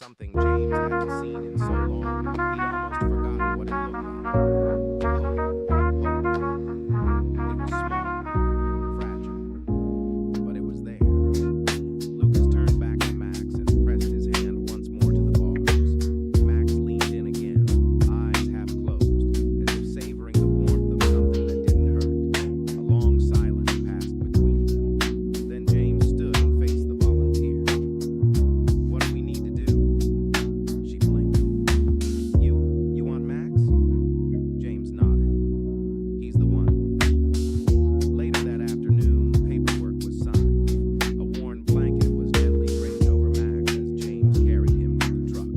something James hadn't seen in so long, he'd almost forgotten what it looked like. It was small, fragile, but it was there. Lucas turned back to Max and pressed his hand once more to the bars. Max leaned in again, eyes half closed, as if savoring the warmth of something that didn't hurt. A long silence passed between them. Then James stood and faced the volunteer. "What do we need to do?" She blinked. You want Max?" James nodded. "He's the one." Later that afternoon, paperwork was signed. A worn blanket was gently draped over Max as James carried him to the truck.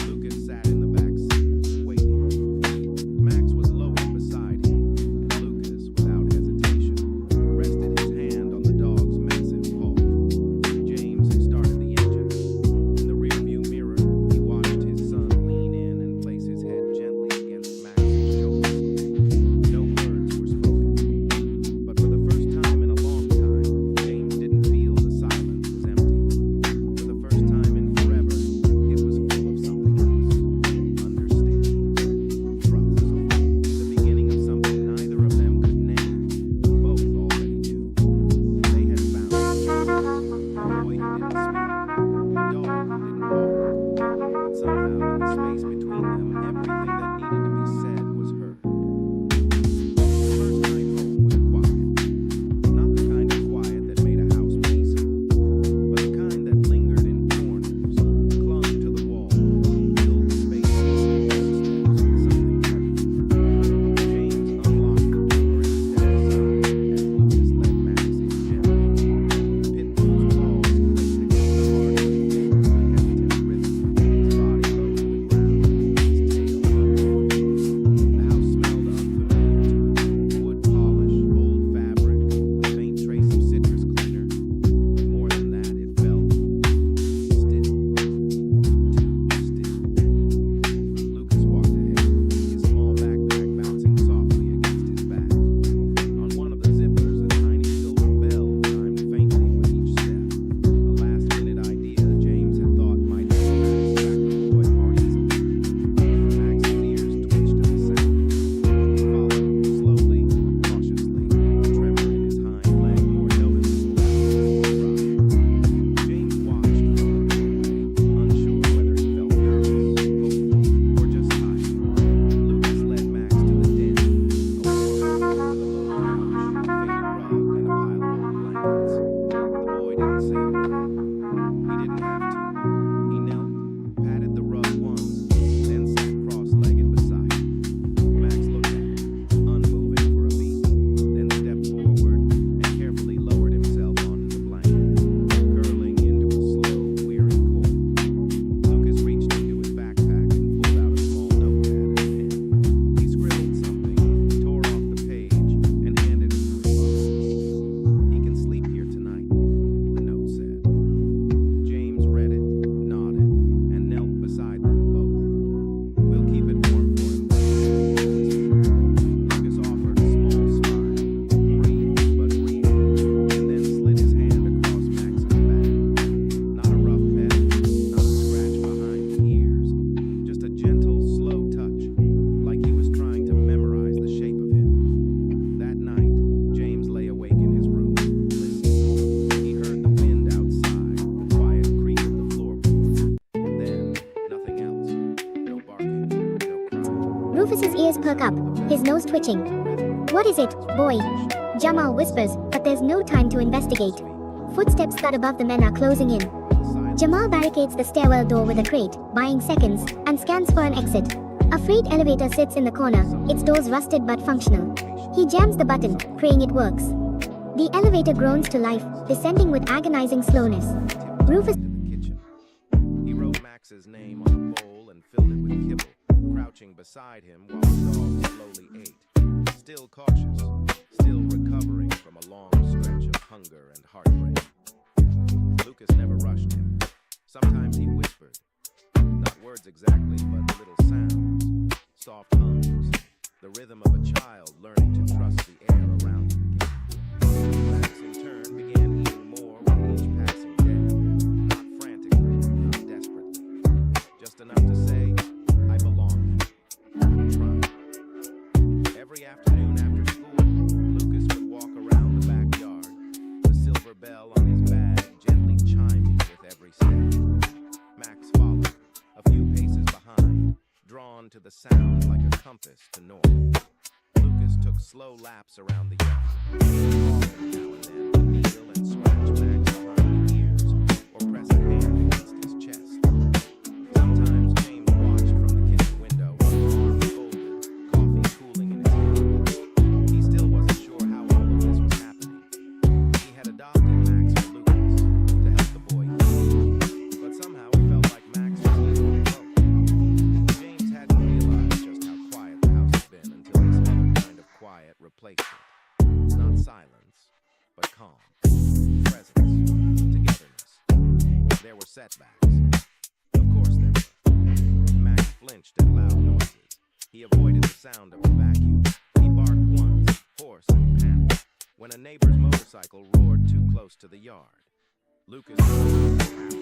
Lucas sat in the back seat, waiting. Max was lowered beside him, and Lucas, without hesitation, rested his hand on the dog's massive paw. James started the engine. In the rearview mirror, he watched his son lean in and place his head gently against Max's shoulder. No words were spoken, but for the first time in a long time, James didn't feel the silence was empty. For the first time in forever, it was full of something else. Understanding, trust, the beginning of something neither of them could name, but both already knew. They had found it. The boy who didn't speak, the dog who didn't bark. But somehow, in the space between them, everything that needed to be said was heard. The first night home was quiet. Not the kind of quiet that made a house peaceful, but the kind that lingered in corners, clung to the wall, filled spaces with something heavy. James unlocked the door and stepped aside as Lucas led Max in gently. Pitbull's paws clicked against the hard wood floor with a hesitant rhythm, his body low to the ground, his tail uplifted. The house smelled unfamiliar to him: wood polish, old fabric, a faint trace of citrus cleaner. But more than that, it felt still. Too still. Lucas walked ahead, his small backpack bouncing softly against his back. On one of the zippers, a tiny silver bell chimed faintly with each step. A last-minute idea James had thought might help Max track the boy more easily. Max's ears twitched at the sound. He followed, slowly, cautiously, a tremor in his hind leg more noticeable after the ride. James watched from the doorway, unsure whether he felt nervous, hopeful, or just tired. Lucas led Max to the den, a warm room with a low couch, a faded rug, and a pile of old blankets. The boy didn't say a word. He didn't have to. He knelt, patted the rug once, then sat cross-legged beside it. Max looked at him, unmoving for a beat, then stepped forward and carefully lowered himself onto the blanket, curling into a slow, weary coil. Lucas reached into his backpack and pulled out a small notepad and pen. He scribbled something, tore off the page, and handed it to his father. "He can sleep here tonight," the note said. James read it, nodded, and knelt beside them both. "We'll keep it warm for him." Lucas offered a small smile, brief but real, and then slid his hand across Max's back. Not a rough pet, not a scratch behind the ears, just a gentle, slow touch, like he was trying to memorize the shape of him. That night, James lay awake in his room, listening. He heard the wind outside, the quiet creak of the floorboards, and then nothing else. No barking, no crying. Rufus's ears perk up, his nose twitching. "What is it, boy?" Jamal whispers, but there's no time to investigate. Footsteps thud above the men are closing in. Jamal barricades the stairwell door with a crate, buying seconds, and scans for an exit. A freight elevator sits in the corner, its doors rusted but functional. He jams the button, praying it works. The elevator groans to life, descending with agonizing slowness. Rufus To the kitchen. He wrote Max's name on a bowl and filled it with kibble, crouching beside him while the dog slowly ate. Still cautious, still recovering from a long stretch of hunger and heartbreak. Lucas never rushed him. Sometimes he whispered, not words exactly, but little sounds, soft hums, the rhythm of a child learning to trust the air around him again. Max, in turn, began eating more with each passing day. Not frantically, not desperately, to the sound like a compass to north. Lucas took slow laps around the yard. Pausing now and then to kneel and scratch Max behind the ears, or press a hand against his chest. Sometimes James watched from the kitchen window, arms folded, coffee cooling in his hand. He still wasn't sure how all of this was happening. He had adopted Max for Lucas to help the boy heal, but somehow it felt like Max was healing both. James hadn't realized just how quiet the house had been until this other kind of quiet replaced it. Not silence, but calm, presence, togetherness. There were setbacks. Of course there were. Max flinched at loud noises. He avoided the sound of a vacuum. He barked once, hoarse and panicked, when a neighbor's motorcycle roared too close to the yard. Lucas was happy,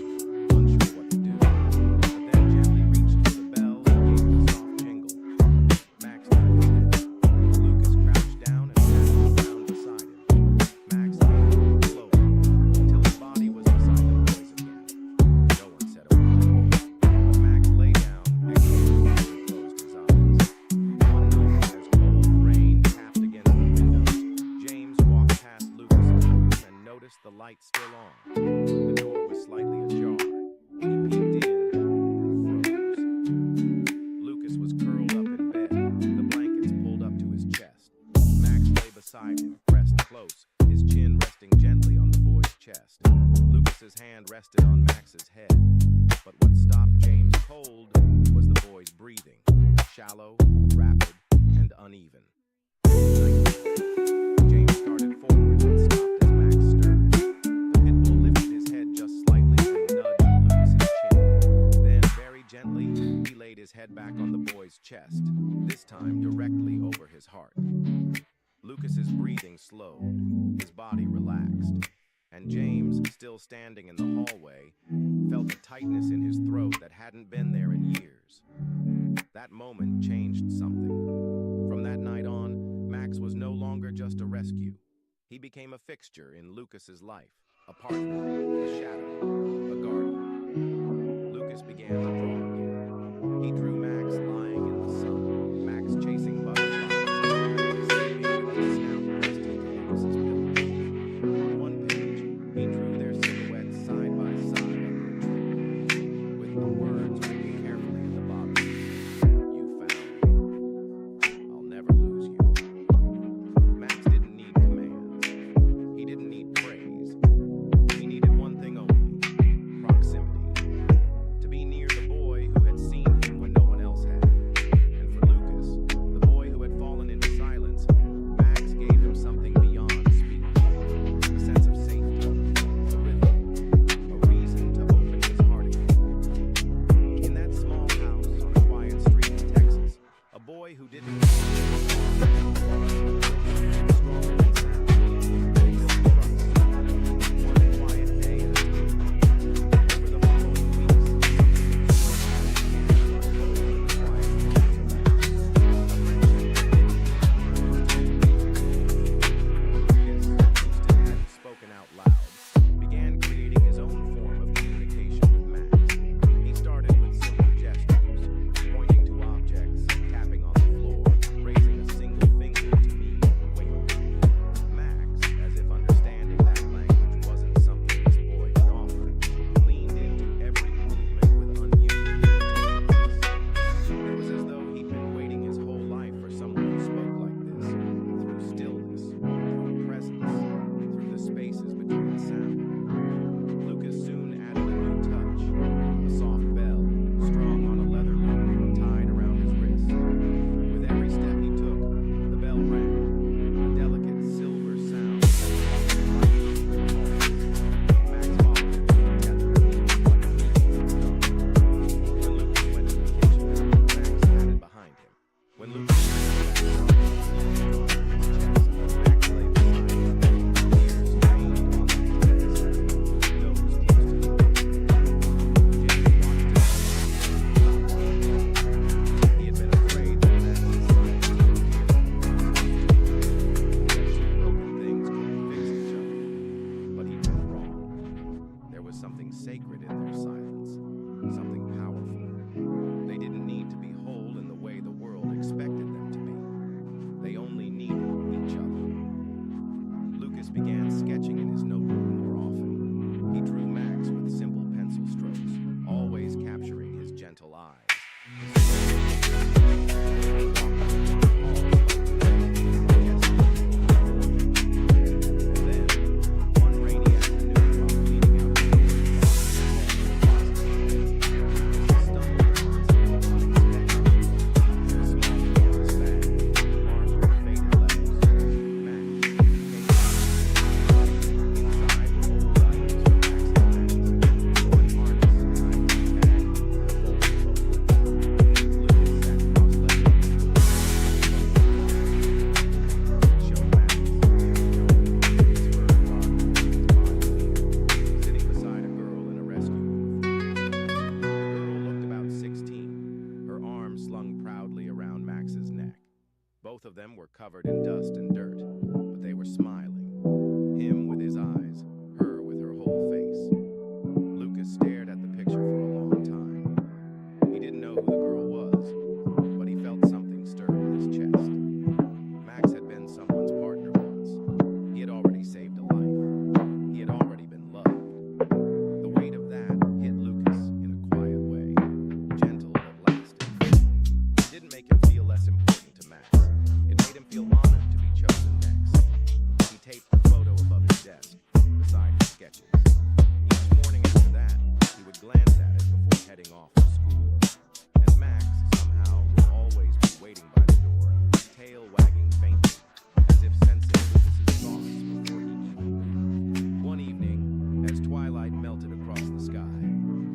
unsure what to do, but then gently reached for the bell and gave it a soft jingle. Max turned his head. Lucas crouched down and patted the ground beside him. Max lay slowly until his body was beside the boys again. No one said a word. But Max lay down, exhaled, and closed his eyes. One night, as cold rain tapped against the window, James walked past Lucas's room and noticed the light still on. The door was slightly ajar. He peeked in and froze. Lucas was curled up in bed, the blankets pulled up to his chest. Max lay beside him, pressed close, his chin resting gently on the boy's chest. Lucas's hand rested on Max's head. But what stopped James cold was the boy's breathing, shallow, rapid, and uneven. James started forward and stopped as Max stirred. The pit bull lifted his head just slightly and nudged Lucas's chin. Then, very gently, he laid his head back on the boy's chest, this time directly over his heart. Lucas's breathing slowed, his body relaxed, and James, still standing in the hallway, felt a tightness in his throat that hadn't been there in years. That moment changed something. From that night on, Max was no longer just a rescue. He became a fixture in Lucas's life, a partner, a shadow, a guardian. Lucas began to draw again. He drew Max lying in the sun, Max chasing butterflies, sleeping with his snout pressed into Lucas's pillow. On one page, he drew their silhouettes side by side under a tree, with the words written carefully at the bottom. You found me. I'll never lose you. Max didn't need commands. He didn't need praise. He needed one thing only, Both of them were covered in dust and dirt, but they were smiling. Him with his eyes, her with her whole face. Lucas stared at the picture for a long time. He didn't know who the girl was, but he felt something stir in his chest. Max had been someone's partner once. He had already saved a life. He had already been loved. The weight of that hit Lucas in a quiet way, gentle but lasting. It didn't make him feel less important to Max. It made him feel honored to be chosen next. He taped the photo above his desk, beside his sketches. Each morning after that, he would glance at it before heading off to school. And Max, somehow, would always be waiting by the door, tail wagging faintly, as if sensing Lucas's thoughts before he knew. One evening, as twilight melted across the sky,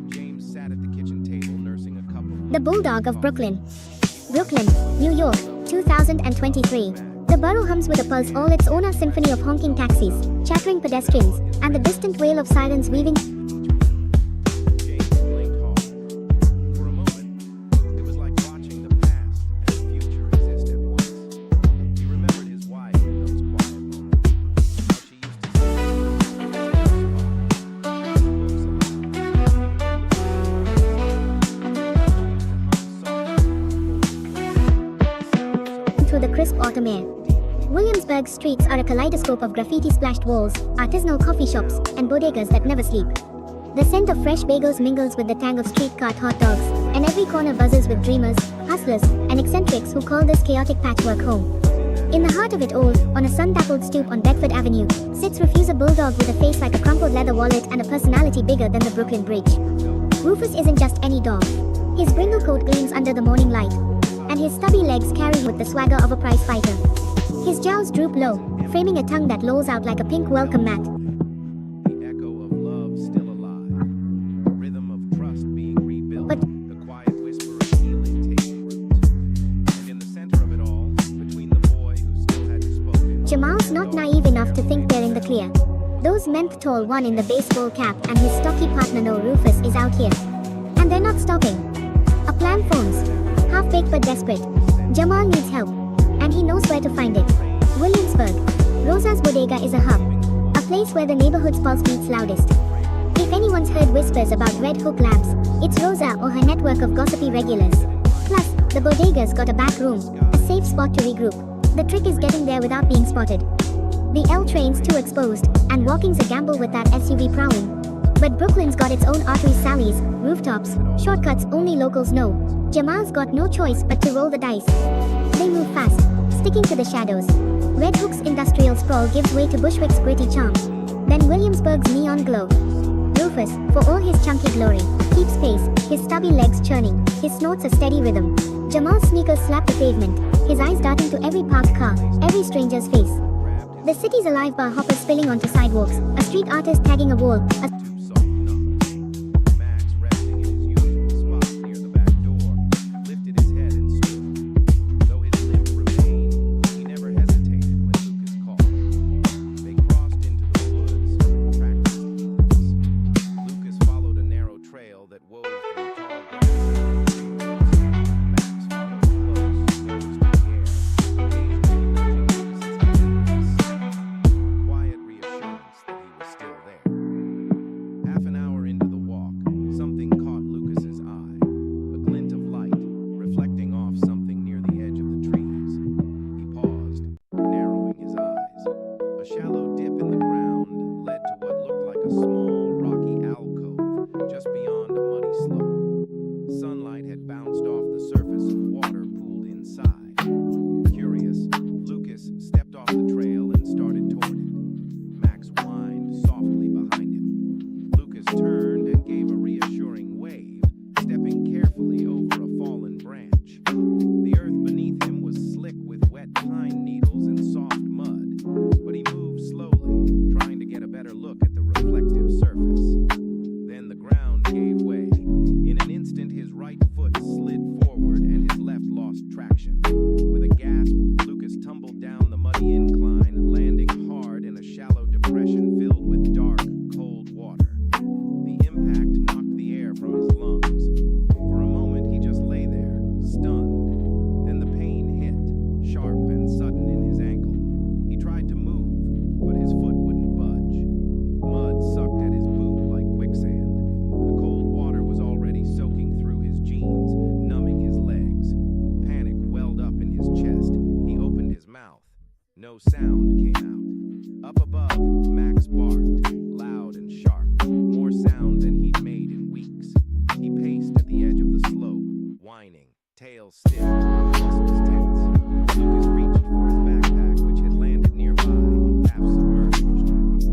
James sat at the kitchen table nursing a couple of... The Bulldog of Brooklyn. Brooklyn, New York, 2023. The borough hums with a pulse all its own, a symphony of honking taxis, chattering pedestrians, and the distant wail of sirens weaving. James blinked hard. For a moment, it was like watching the past and the future exist at once. He remembered his wife in those quiet moments. How she used to sit Through the crisp autumn air. Williamsburg's streets are a kaleidoscope of graffiti-splashed walls, artisanal coffee shops, and bodegas that never sleep. The scent of fresh bagels mingles with the tang of street cart hot dogs, and every corner buzzes with dreamers, hustlers, and eccentrics who call this chaotic patchwork home. In the heart of it all, on a sun-dappled stoop on Bedford Avenue, sits Rufus, a bulldog with a face like a crumpled leather wallet and a personality bigger than the Brooklyn Bridge. Rufus isn't just any dog. His brindle coat gleams under the morning light, and his stubby legs carry with the swagger of a prize fighter. His jowls droop low, framing a tongue that lolls out like a pink welcome mat. the echo of love still alive, a rhythm of trust being rebuilt, But- the quiet whisper of healing taking root. And in the center of it all, between the boy who still hadn't spoken, Jamal's not naive enough to think they're in the clear. Those menth-tall one in the baseball cap and his stocky partner no Rufus is out here. And they're not stopping. A plan forms. Half-baked but desperate. Jamal needs help. And he knows where to find it. Williamsburg. Rosa's Bodega is a hub. A place where the neighborhood's pulse beats loudest. If anyone's heard whispers about red hook lamps, it's Rosa or her network of gossipy regulars. Plus, the bodega's got a back room, a safe spot to regroup. The trick is getting there without being spotted. The L train's too exposed, and walking's a gamble with that SUV prowling. But Brooklyn's got its own arteries, sallies, rooftops, shortcuts only locals know. Jamal's got no choice but to roll the dice. They move fast, sticking to the shadows. Red Hook's industrial sprawl gives way to Bushwick's gritty charm. Then Williamsburg's neon glow. Rufus, for all his chunky glory, keeps pace, his stubby legs churning, his snorts a steady rhythm. Jamal's sneakers slap the pavement, his eyes darting to every parked car, every stranger's face. The city's alive, bar hoppers spilling onto sidewalks, a street artist tagging a wall, a too soft enough. Max, resting in his usual spot near the back door, lifted his head and stood. Though his limp remained, he never hesitated when Lucas called. They crossed into the woods with practiced ease. Lucas followed a narrow trail that wove through tall grass. Max followed close, nose to the air, occasionally nudging Lucas's head in quiet reassurance that he was still there. Half an hour into the walk, something caught Lucas's eye, a glint of light, reflecting off something near the edge of the trees. He paused, narrowing his eyes. A shallow dip in the ground led to what looked like a small, rocky alcove just beyond a muddy slope. held stiff, muscles tense. Lucas reached for his backpack, which had landed nearby, half submerged.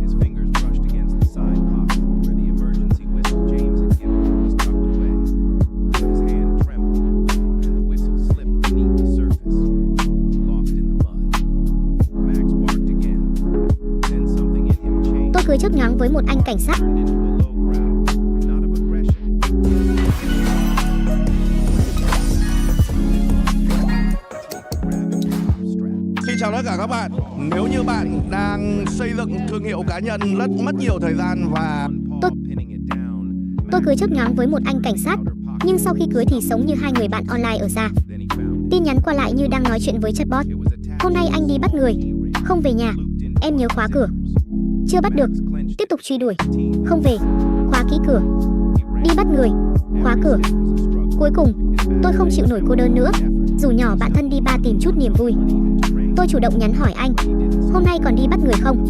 His fingers brushed against the side pocket where the emergency whistle James had given him was tucked away. His hand trembled, and the whistle slipped beneath the surface, lost in the mud. Max barked again. Then something in him changed. Tôi cười chớp nhoáng với một anh cảnh sát. Turned into a low growl, not of aggression. Xin chào tất cả các bạn. Nếu như bạn đang xây dựng thương hiệu cá nhân rất mất nhiều thời gian và Tôi cười chớp nhoáng với một anh cảnh sát, nhưng sau khi cưới thì sống như hai người bạn online ở xa. Tin nhắn qua lại như đang nói chuyện với chatbot. Hôm nay anh đi bắt người, không về nhà, em nhớ khóa cửa. Chưa bắt được, tiếp tục truy đuổi, không về, khóa kỹ cửa. Đi bắt người, khóa cửa. Cuối cùng, tôi không chịu nổi cô đơn nữa, rủ nhỏ bạn thân đi bar tìm chút niềm vui. Tôi chủ động nhắn hỏi anh, hôm nay còn đi bắt người không?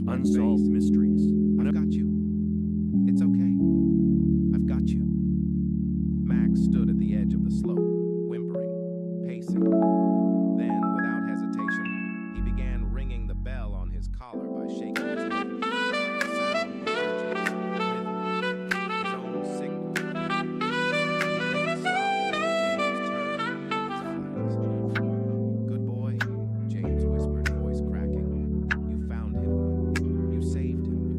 Unsolved mysteries. I've got you. It's okay. I've got you. Max stood at the edge of the slope, whimpering, pacing. Then, without hesitation, he began ringing the bell on his collar by shaking his head. The sound emerging, rhythmic, his own signal. Then slowly, James turned his eyes. Good boy, James whispered, voice cracking. You found him. You saved him.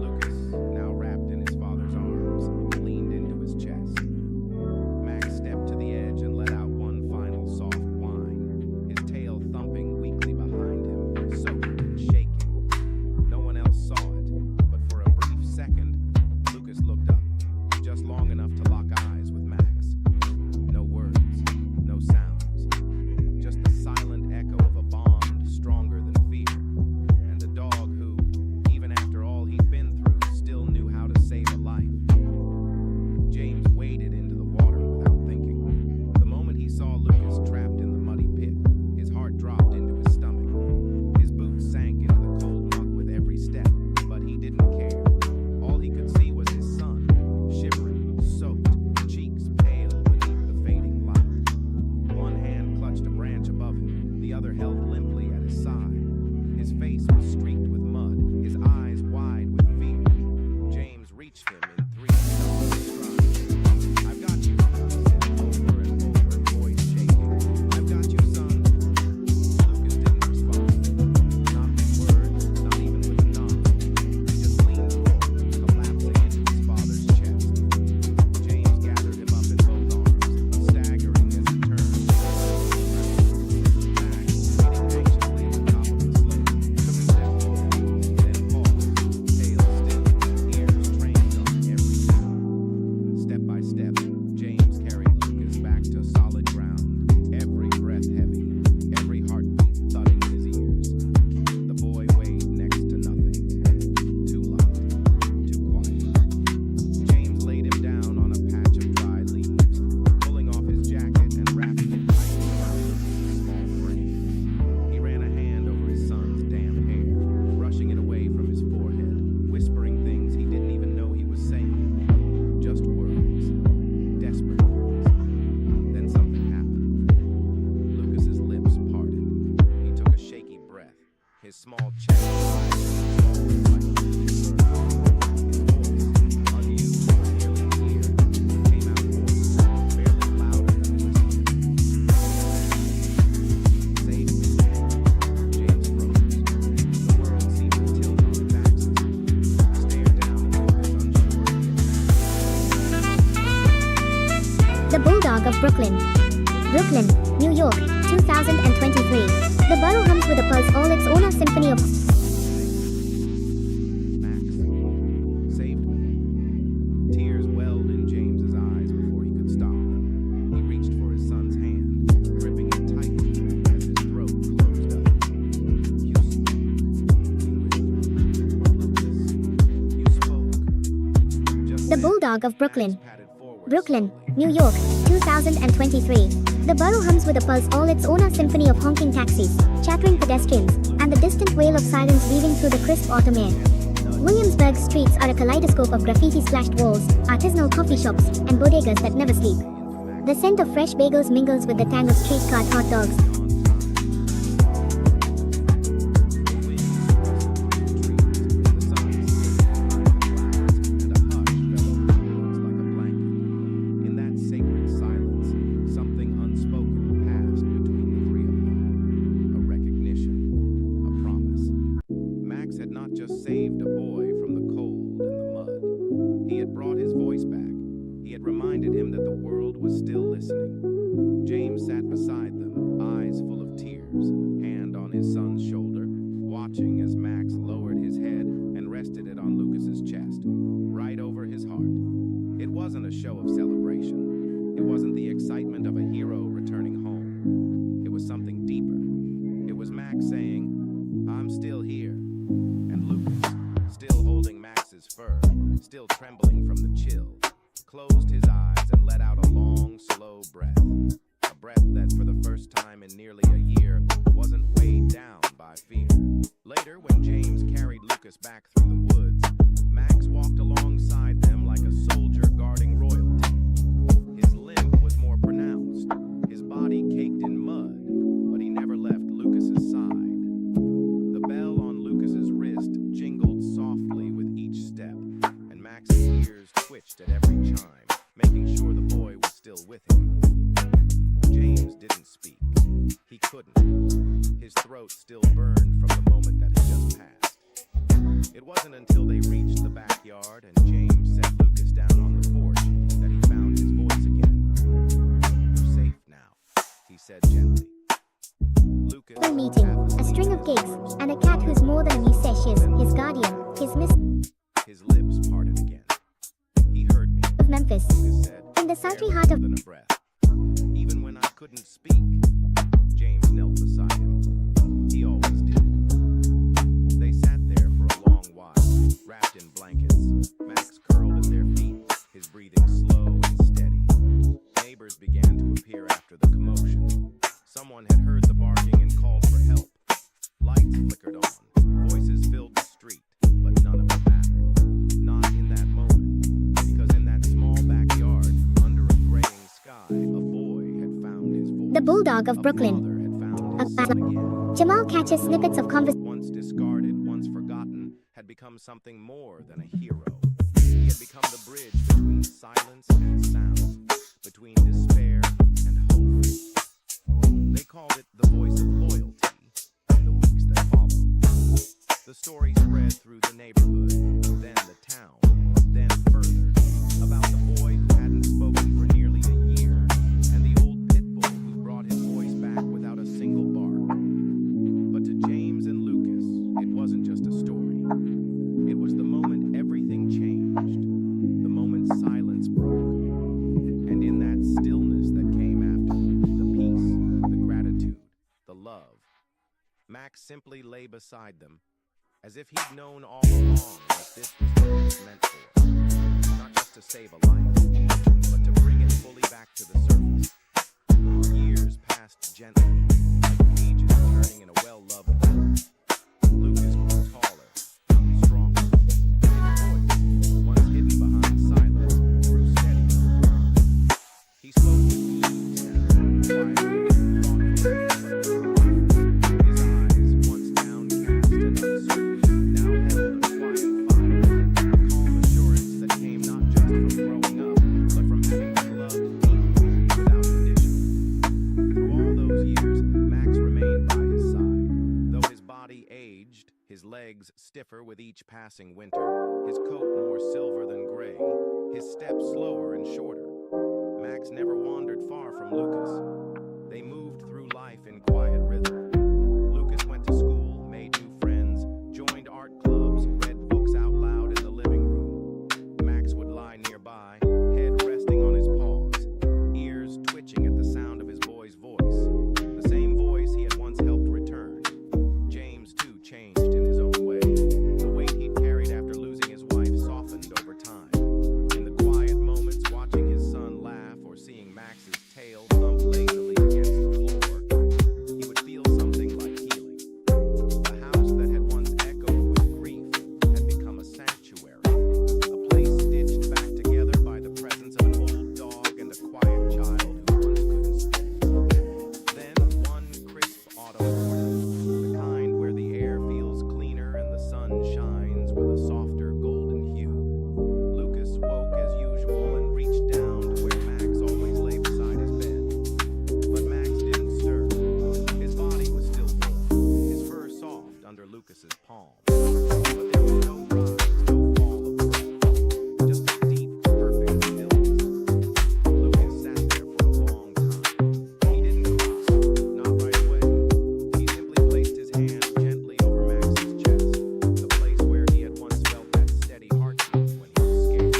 Lucas, now wrapped in his father's arms, leaned into his chest. Max stepped to the edge and let out one final The Bulldog of Brooklyn. Brooklyn, New York, 2023. The borough hums with a pulse all its own symphony of... Max saved me. Tears welled in James's eyes before he could stop them. He reached for his son's hand, gripping it tightly as his throat closed up. You spoke, he whispered. Lucas, you spoke. The Bulldog of Brooklyn. Max padded forward Brooklyn, slowly. New York, 2023. The borough hums with a pulse all its own symphony of honking taxis, chattering pedestrians, and the distant wail of sirens weaving through the crisp autumn air. Williamsburg's streets are a kaleidoscope of graffiti-splashed walls, artisanal coffee shops, and bodegas that never sleep. The scent of fresh bagels mingles with the tang of street-cart hot dogs. Saved a boy from the cold and the mud. He had brought his voice back. He had reminded him that the world was still listening. James sat beside them, eyes full of tears, hand on his son's shoulder, watching as Max lowered his head and rested it on Lucas's chest, right over his heart. It wasn't a show of celebration. It wasn't the excitement of a hero returning home. It was something deeper. It was Max saying, "I'm still here." And Lucas, still holding Max's fur, still trembling from the chill, closed his eyes and let out a long, slow breath. A breath that, for the first time in nearly a year, wasn't weighed down by fear. Later, when James carried Lucas back through the woods, Max walked alongside them like a soldier guarding royalty. His limp was more pronounced, his body caked in mud, but he never left Lucas's side. The bell on Lucas's wrist jingled softly with each step, and Max's ears twitched at every chime, making sure the boy was still with him. James didn't speak. He couldn't. His throat still burned from the moment that had just passed. It wasn't until they reached the backyard and James set Lucas down on the porch that he found his voice again. "You're safe now," he said gently. Lucas A meeting, a string of gigs, and a cat who's more than a musician, his guardian, his miss His lips parted again. "He heard me," of Memphis. Lucas said, In the sultry barely heart of... more than a breath. Even when I couldn't speak, James knelt beside him. He always did. They sat there for a long while, wrapped in blankets. Max curled at their feet, his breathing slow and steady. Neighbors began to appear after the commotion. Someone had heard the barking and called for help. Lights flickered on, voices filled the street, but none of it mattered. Not in that moment, because in that small backyard, under a graying sky, a boy had found his voice. The Bulldog of A Brooklyn. father had found his son again. Jamal catches snippets of conversation. Once discarded, once forgotten, had become something more than a hero. He had become the bridge between silence and sound, between despair and hope. They called it the voice of loyalty in the weeks that followed. The story spread through the neighborhood, then the town, then further, about the boy who hadn't spoken for nearly a year, and the old pit bull who brought his voice back without a single bark. But to James and Lucas, it wasn't just a story. It was the moment everything changed, the moment silence broke. And in that stillness that came after, the peace, the gratitude, the love, Max simply lay beside them, as if he'd known all along that this was what it was meant for. Not just to save a life, but to bring it fully back to the surface. Years passed gently, like pages turning in a well-loved book. Lucas grew taller, stronger. His voice, once hidden behind silence, grew steadier. He spoke with ease now, quietly, thoughtfully, but firm. His eyes, once downcast and uncertain, now held a quiet fire, a calm assurance that came not just from growing up, but from having been loved deeply, without condition. Through all those years, Max remained by his side. Though his body aged, his legs stiffer with each passing winter, his coat more silver than gray, his steps slower and shorter, Max Max never wandered far from Lucas. They moved through life in quiet rhythm. Lucas went to school, made new friends, joined art clubs, read books out loud in the living room. Max would lie nearby, head resting on his paws, ears twitching at the sound of his boy's voice, the same voice he had once helped return. James, too, changed in his own way. The weight he'd carried after losing his wife softened over time. In the quiet moments, watching his son laugh or seeing Max's tail thump lazily against the floor, he would feel something like healing. The house that had once echoed with grief had become a sanctuary, a place stitched back together by the presence of an old dog and a quiet child who once couldn't speak. Then, one crisp autumn morning, the kind where the air feels cleaner and the sun shines with a softer golden hue, Lucas woke as usual and reached down to where Max always lay beside his bed. But Max didn't stir. His body was still warm, his fur soft under Lucas's palm. But there was no rise, no fall of breath, just a deep, perfect stillness. Lucas sat there for a long time. He didn't cry, not right away. He simply placed his hand gently over Max's chest, the place where he had once felt that steady heartbeat when he was scared,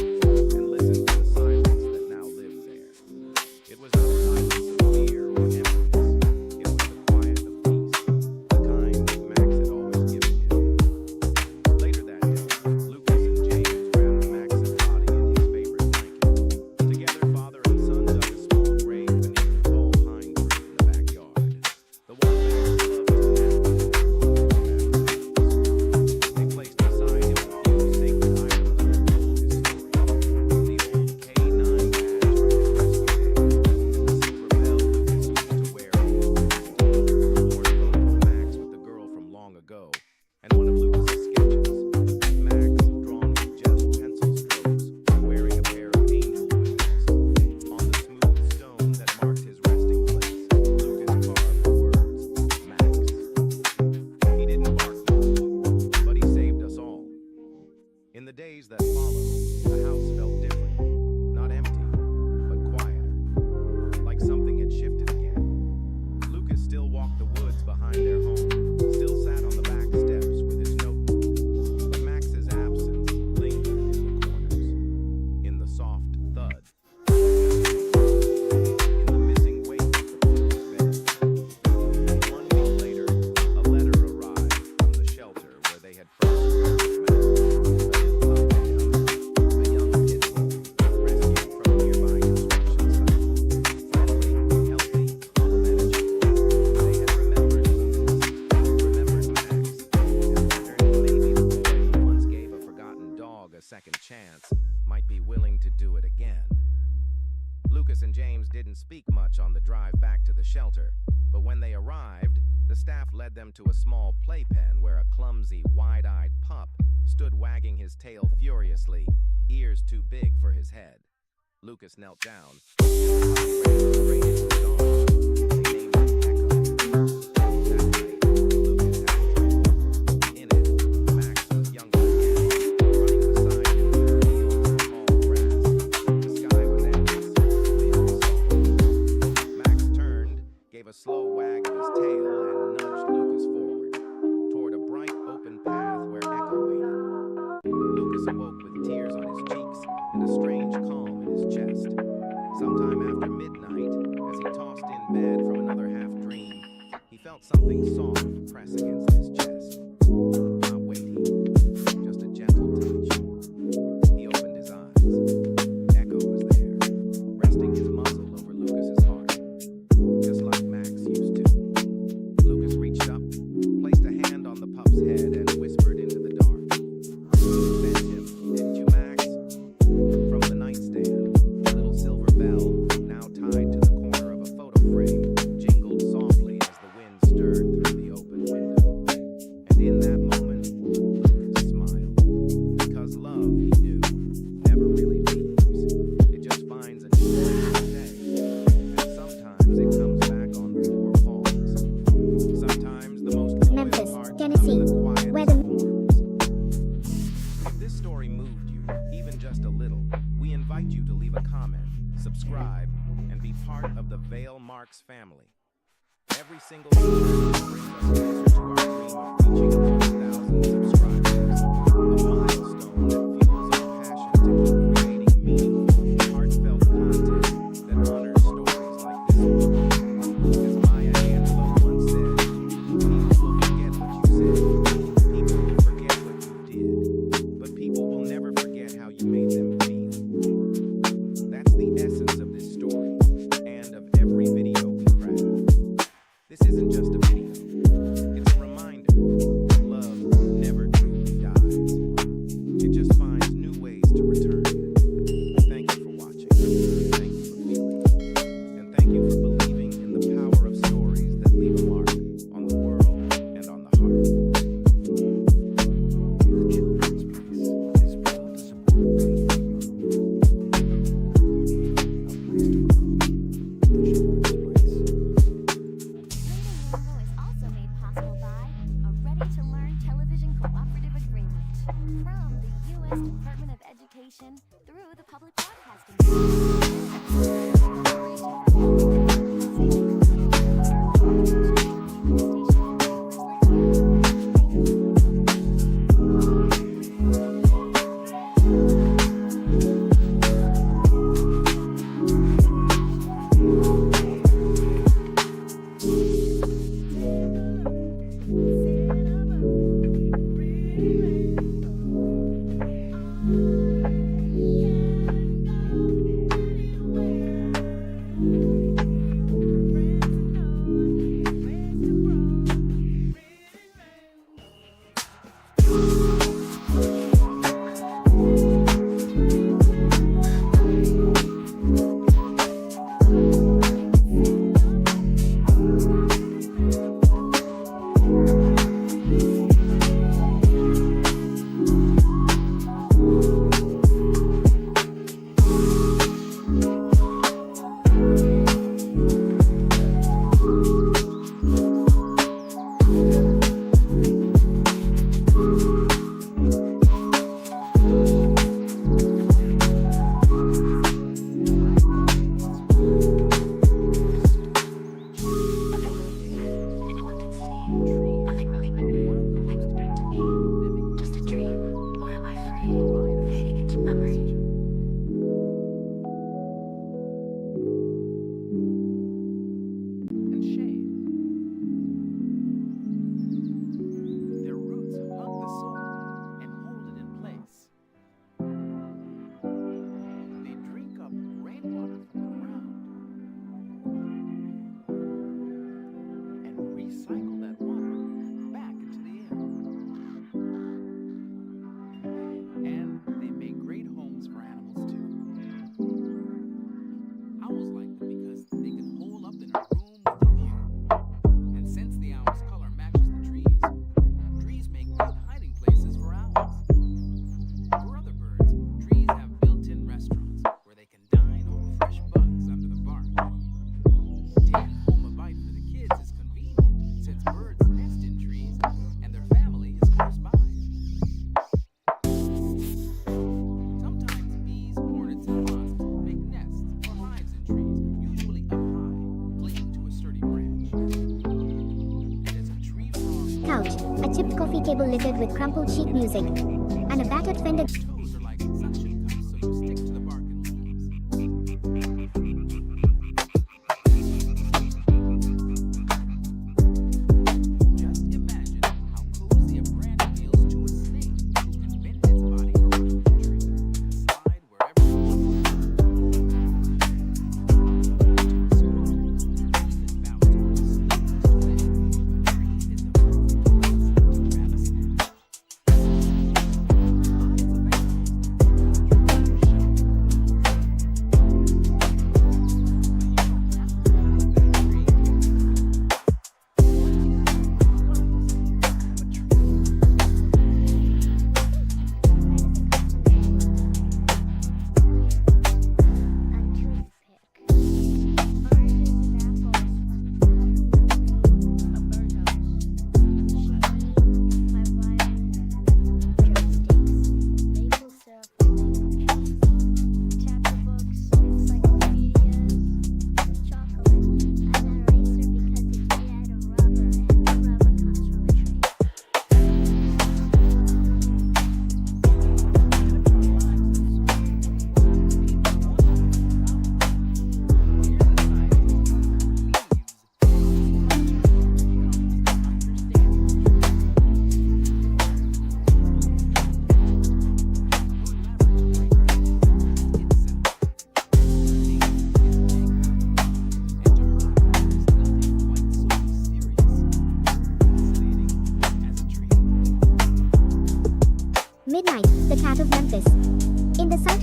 and listened to the silence that now lived there. It was not a silence of fear or emptiness. It was the quiet of peace, the kind that Max had always given him. Later that day, Lucas and James wrapped Max's body in his favorite blanket. Together, father and son dug a small grave beneath the tall pine tree in the backyard. The one Max loved to nap in They placed beside him a few sacred items that told his story. The old K9 badge from his rescue days, the silver bell Lucas used to wear on his wrist, a worn photo of Max with the girl from long ago, and one of Lucas's sketches. Max, drawn with gentle pencil strokes, wearing a pair of angel wings. On the smooth stone that marked his resting place, Lucas carved the words, Max. He didn't bark much, but he saved us all. In the days that followed, the house felt different. Not empty, but quieter. Like something had shifted again. Lucas still walked the woods behind their home, still sat on the back steps with his notebook. But Max's absence lingered in the corners, in the soft thud, in the missing weight of the boy's bed. 1 week later, a letter arrived from the shelter where they had first heard of Max, a new pup had come, a young pit bull, rescued from a nearby construction site. Friendly, healthy, full of energy. They had remembered Lucas, remembered Max, and wondered if maybe the boy who once gave a forgotten dog a second chance might be willing to do it again. Lucas and James didn't speak much on the drive back to the shelter, but when they arrived, the staff led them to a small playpen where a clumsy, wide-eyed pup stood wagging his tail furiously, ears too big for his head. Lucas knelt down, and the puppy ran straight into his arms. They named it Echo. That night, Lucas had a dream. In it, Max was younger again, running beside him through fields and tall grass. The sky was endless, wind soft. Max turned, gave a slow wag of his tail, and nudged Lucas forward, toward a bright open path where Echo waited. Lucas awoke with tears on his cheeks and a strange calm in his chest. Sometime after midnight, as he tossed in bed from another half-dream, he felt something soft press against his chest. Not weighty, just a gentle touch. He opened his eyes. Echo was there, resting his muzzle over Lucas's heart, just like Max used to. Lucas reached up, placed a hand on the pup's head, and whispered into the dark. "You meant him, didn't you, Max?" From the nightstand, a little silver bell, now tied to the corner of a photo frame, jingled softly as the wind stirred through the open window. of the Vale Marks family. Every single video brings us closer to our dream of reaching 1,000 subscribers. A milestone that fuels our passion to keep creating meaningful, heartfelt content that honors stories like this one. As Maya Angelou once said, people will forget what you said, people will forget what you did, but people will never forget how you made them feel. That's the essence of this story, and of every video we craft. This isn't just a video, it's a reminder that love never truly dies. It just finds new ways to return. Thank you for watching, thank you for feeling, and thank you for believing in the power of stories that leave a mark on the world and on the heart. The Children's Place is proud to support Faith Radio. A place to grow. The Children's Place. Logo is also made possible by a ready-to-learn television cooperative agreement from the U.S. Department of Education through the Public Broadcasting And shade. Their roots hug the soil and hold it in place. They drink up rainwater from the ground and recycle that water back into the air. And they make great homes for animals too. Owls like them because they can hole up in a room with a view. And since the owl's color matches the trees make good hiding places for owls. For other birds, trees have built-in restaurants where they can dine on fresh bugs under the bark. Taking home a bite for the kids is convenient since birds nest in trees and their family is close by. Sometimes bees, hornets, and wasps make nests or hives in trees, usually up high, clinging to a sturdy branch. And as a tree frog Couch, a chipped coffee table littered with crumpled sheet music, and a battered fender. toes are like suction cups, so you stick to the bark and leaves. Just imagine how cozy a branch feels to a snake who can bend its body around the tree and slide wherever it wants. To a squirrel, a tree that's balanced on a slippery twig. A tree is the perfect place to grab a snack. Lots of animals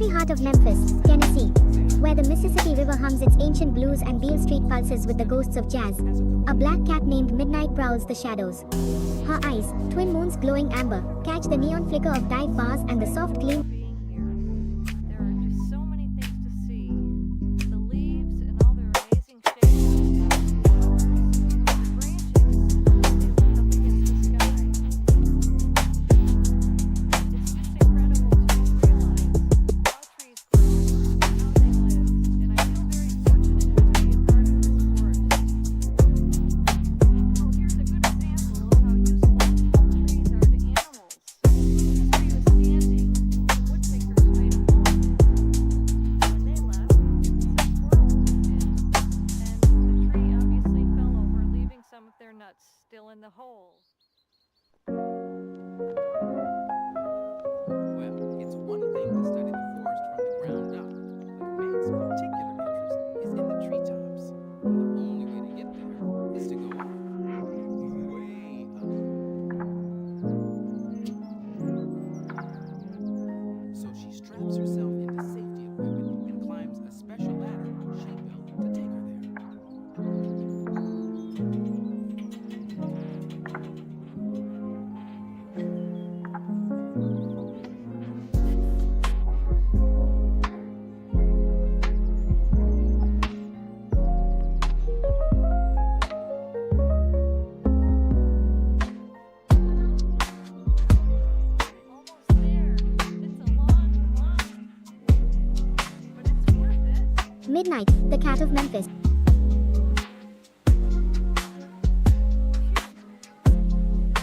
country heart of Memphis, Tennessee, where the Mississippi River hums its ancient blues and Beale Street pulses with the ghosts of jazz. A black cat named Midnight prowls the shadows. Her eyes, twin moons glowing amber, catch the neon flicker of dive bars and the soft gleam. Being here, there are just so many things to see. The leaves and all their amazing shapes. The branches, they look up against the sky. It's just incredible to realize how trees grow, how they live, and I feel very fortunate to be a part of this forest. Oh, here's a good example of how useful trees are to animals. This tree was standing, the woodpeckers made a home. When they left, some squirrels moved in, and the tree obviously fell over, leaving some of their nuts still in the hole. Well, it's one thing to study the forest from the ground up, but man's particular interest is in the treetops. And the only way to get there is to go up, way up. So she straps herself into safety equipment and climbs a special ladder she built to take her there. Almost there. It's a long climb, but it's worth it. Midnight, the cat of Memphis.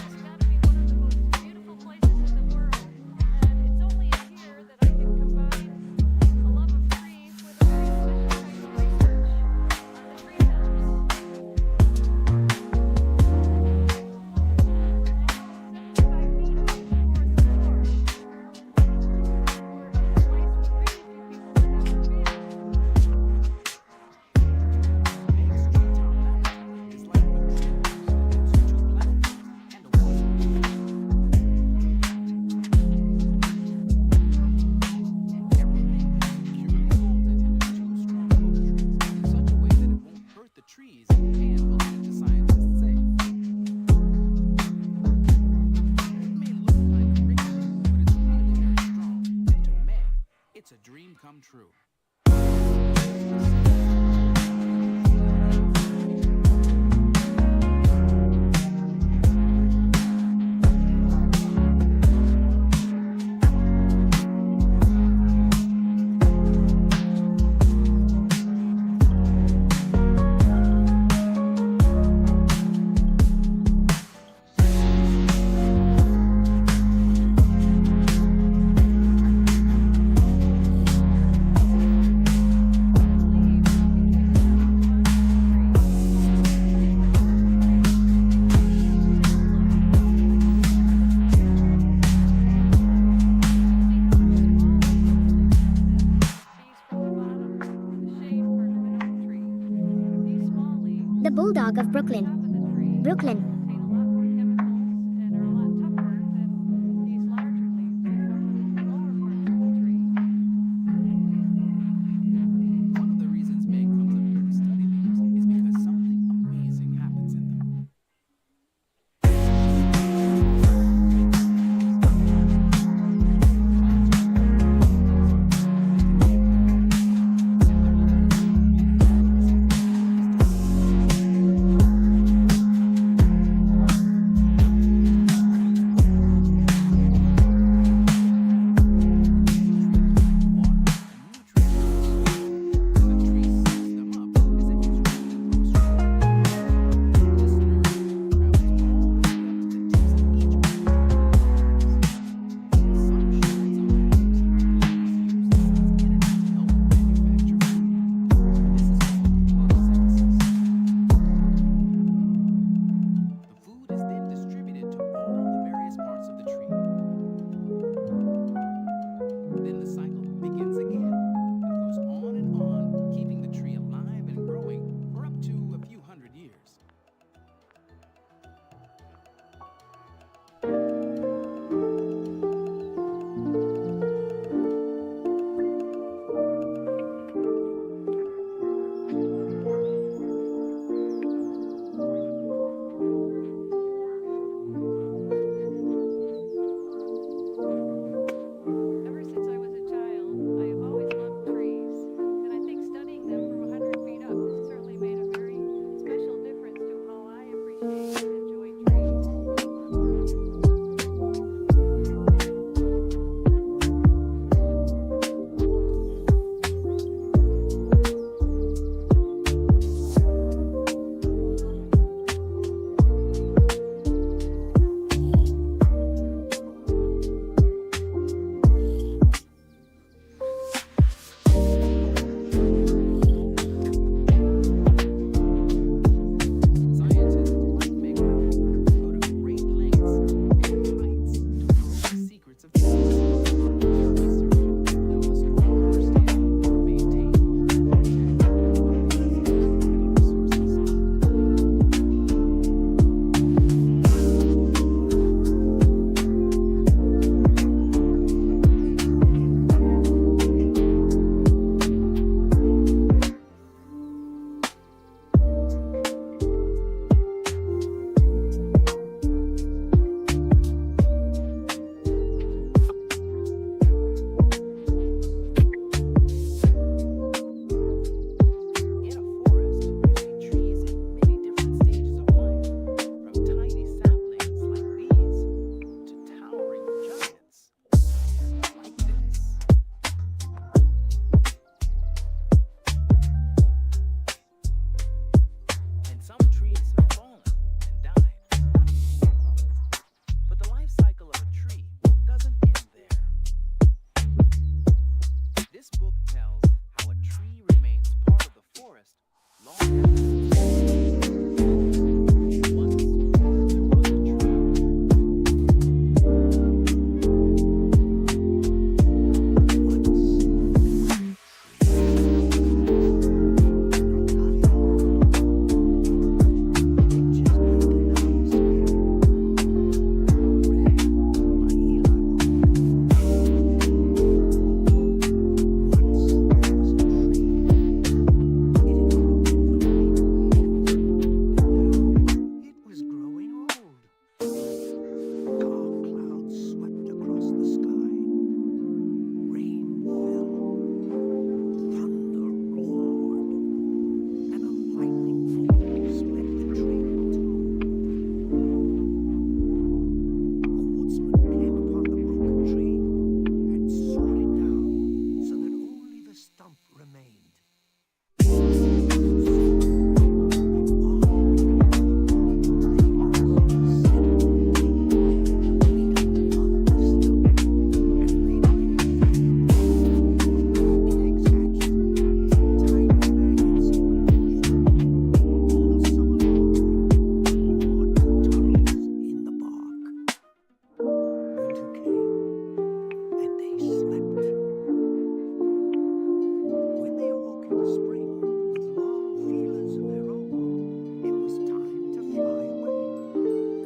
It's got to be one of the most beautiful places in the world, and it's only here that I can combine a love of trees with a very special type of research on the treetops. 75 feet above the forest floor. We're in a place where very few people have ever been. Meg's treetop laboratory is like a tree that lives two planets and a water. Everything is securely bolted into two strong oak trees in such a way that it won't hurt the trees and will keep the scientists safe. It may look kind of rickety, but it's really very strong, and to Meg, it's a dream come true. The bulldog of Brooklyn. Brooklyn. Contain a lot more chemicals and are a lot tougher than these larger leaves that come from the lower parts of the tree. One of the reasons Meg comes up here to study leaves is because something amazing happens in them. long after the once there was a tree. It was growing old. Dark clouds swept across the sky. Rain fell. Thunder roared. And a lightning bolt split the tree in two. A woodsman came upon the broken tree and sawed it down so that only the stump remained. When they awoke in the spring with long feelers of their own, it was time to fly away.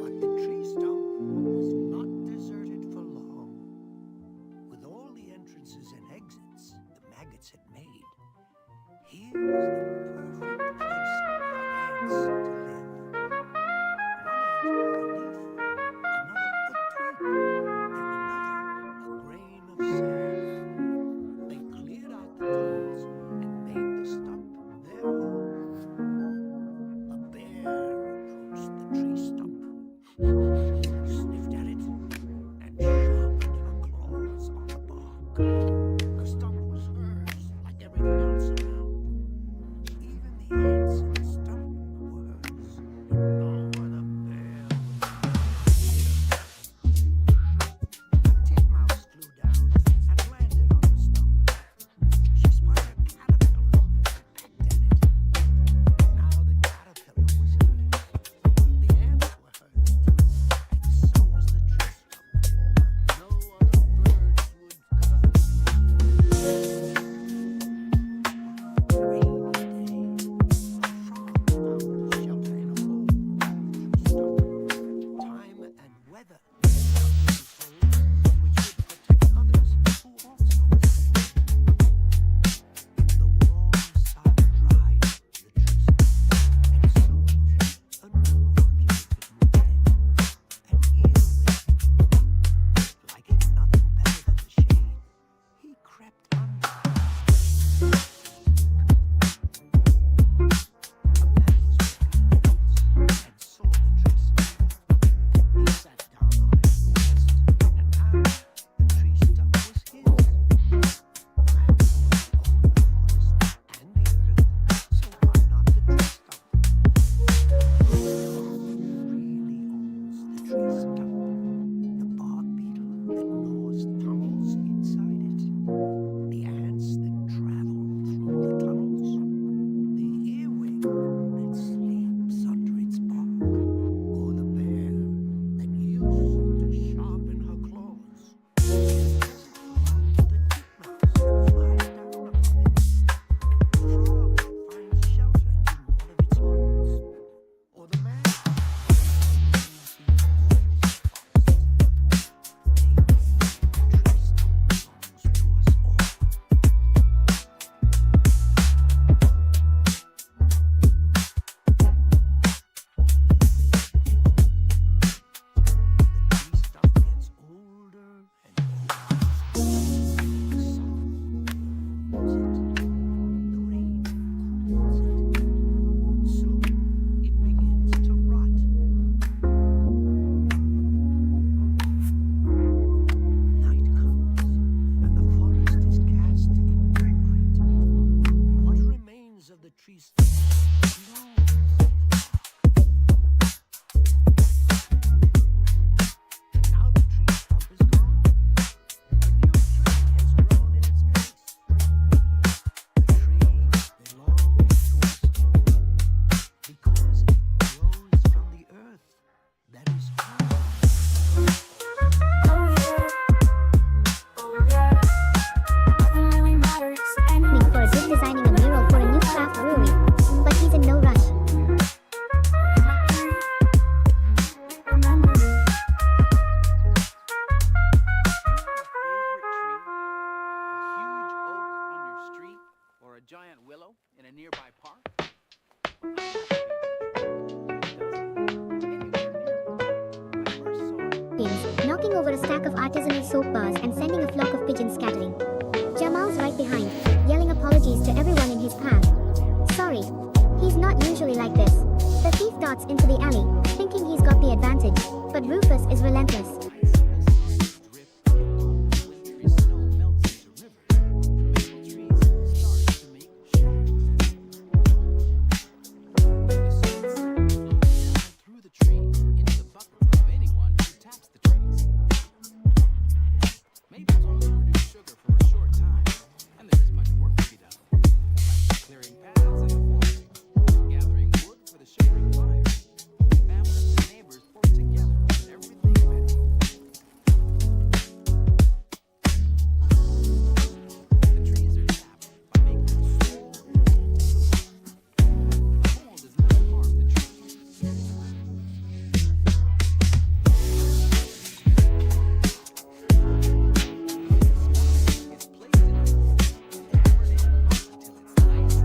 But the tree stump was not deserted for long. With all the entrances and exits the maggots had made, here was the perfect place for ants to live. One ant brought a leaf, another a twig, and another a grain of sand. They cleared out the tunnels and made the stump their home. A bear approached the tree stump, sniffed at it, and sharpened her claws on the bark. The stump was hers, like everything else around. Even the ants in the stump were hers, and no other bear would a titmouse flew down and landed on the stump. She spotted a caterpillar and pecked at it. Now the caterpillar was hers. The ants were hers too. And so was the tree stump. No other birds would come. Rainy day, a frog found shelter in a hole in the tree stump. Time and weather which would protect others who also was there. The warm sun dried the tree stump, and soon a new occupant moved in, an earwig. Liking nothing better than the shade, he crept under. A man was walking in the woods and saw the tree stump. He sat down on it to rest, and now the tree stump was his. Man always owned the forest and the earth, so why not the tree stump? Who really owns the tree stump? The bark beetle that gnaws tunnels inside it? The ants that travel through the tunnels? The earwig that sleeps under its bark? Or the bear that uses it to sharpen her claws? The titmouse that flies down upon it? The frog that finds shelter in one of its holes? Or the man who roams the forest? Maybe the tree stump belongs to us all. The tree stump gets older and older. The sun warms it. The rain cools it. Soon it begins to rot. Night comes, and the forest is cast in moonlight. What remains of the tree stump? No. Now the tree stump is gone. A new tree has grown in its place. The tree belongs to us all. knocking over a stack of artisanal soap bars and sending a flock of pigeons scattering. Jamal's right behind, yelling apologies to everyone in his path. Sorry. He's not usually like this. The thief darts into the alley, thinking he's got the advantage, but Rufus is relentless. Wintry snow melts into rivers. Maple trees start to make sugar. The sweet syrup flows down through the trees into the buckets of anyone who taps the trees. Maples only produce sugar for a short time, and there is much work to be done, like clearing paths in the forest, gathering wood for the sugary fire. Families and neighbors work together to get everything ready. The trees are tapped by making a small hole in the wood. The hole does not harm the trees. It's placed in a hole and poured in until it's nice and tight.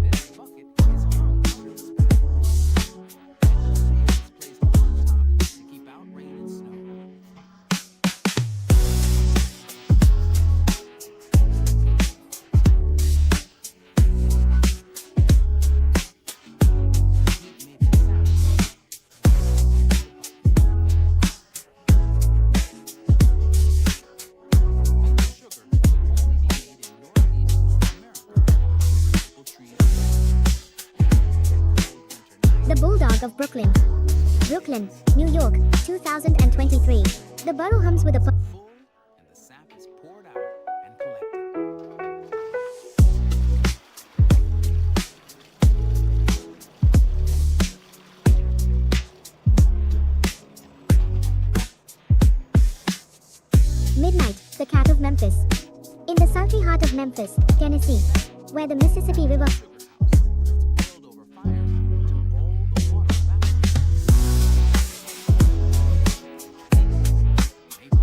This bucket is hung under the spout, and the lid is placed on top to keep out rain and snow. Sweet maple sap. Maple sugar can only be made in northeast North America, where maple trees grow. Cold winter The nights Bulldog of Brooklyn. Brooklyn, New York, 2023. The borough hums with a full, and the sap is poured out and collected. Midnight, the Cat of Memphis. In the sultry heart of Memphis, Tennessee, where the Mississippi River Sugar house, where it's boiled over fire until all the water evaporates. Maple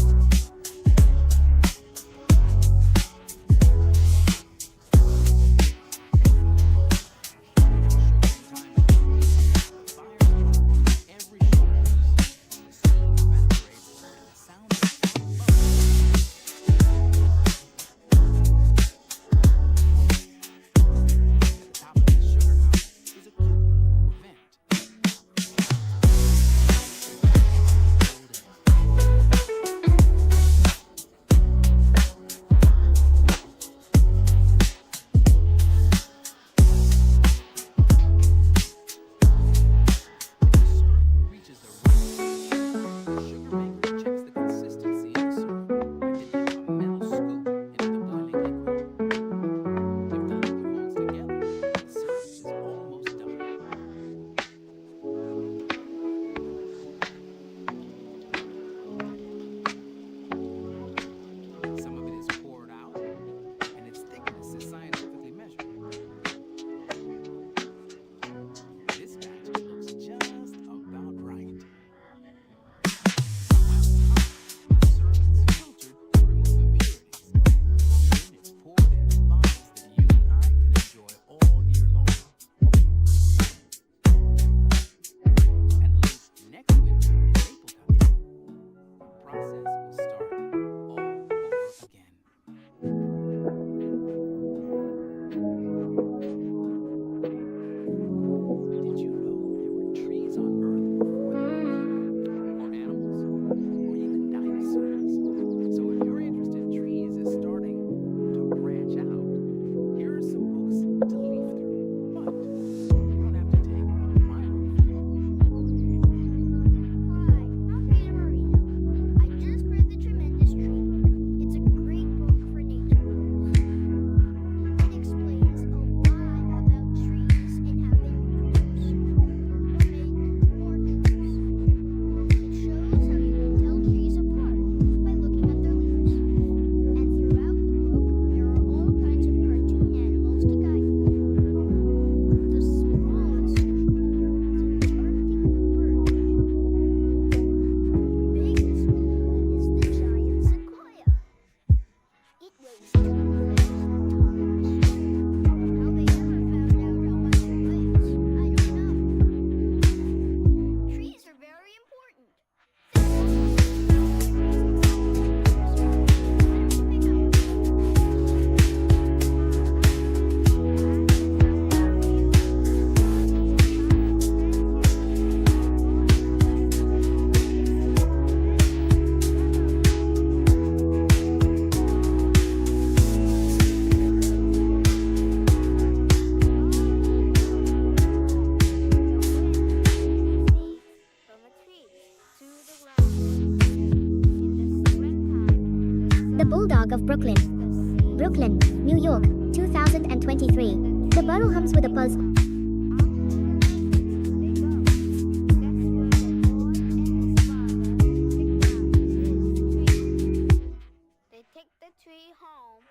syrup. Sugar time of year, the fire is burning, every sugar piece, the steam evaporates, and the sound of hot bubbles New York, 2023. The borough hums with a pulse. They take the tree home.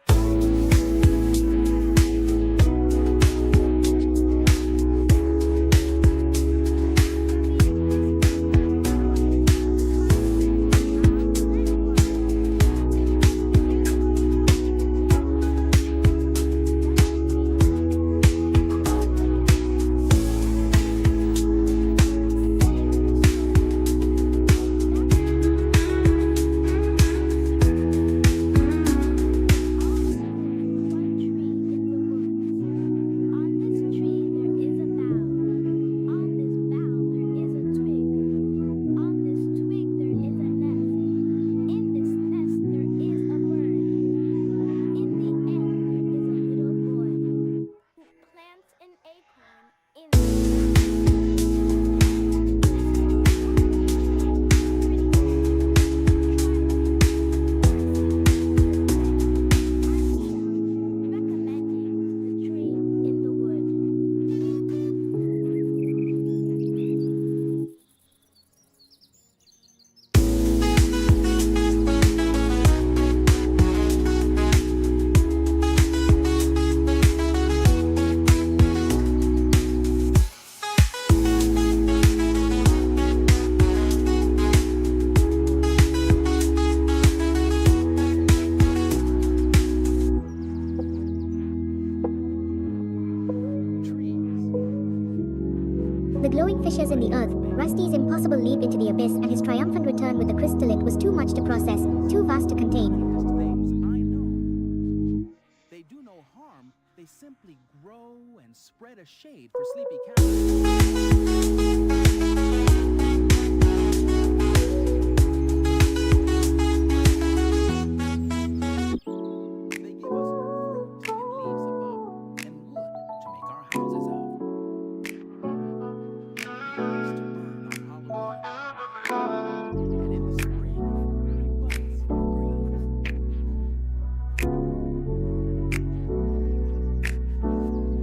The glowing fissures in the earth, Rusty's impossible leap into the abyss, and his triumphant return with the crystallite was too much to process, too vast to contain. Things I know. They do no harm, they simply grow and spread a shade for sleepy cats. They give us fruit and leaves above, and wood to make our houses out. Leaves to burn on Halloween. And in the spring, buds are green.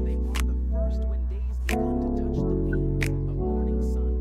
They are the first when days begun to touch the beam of morning sun.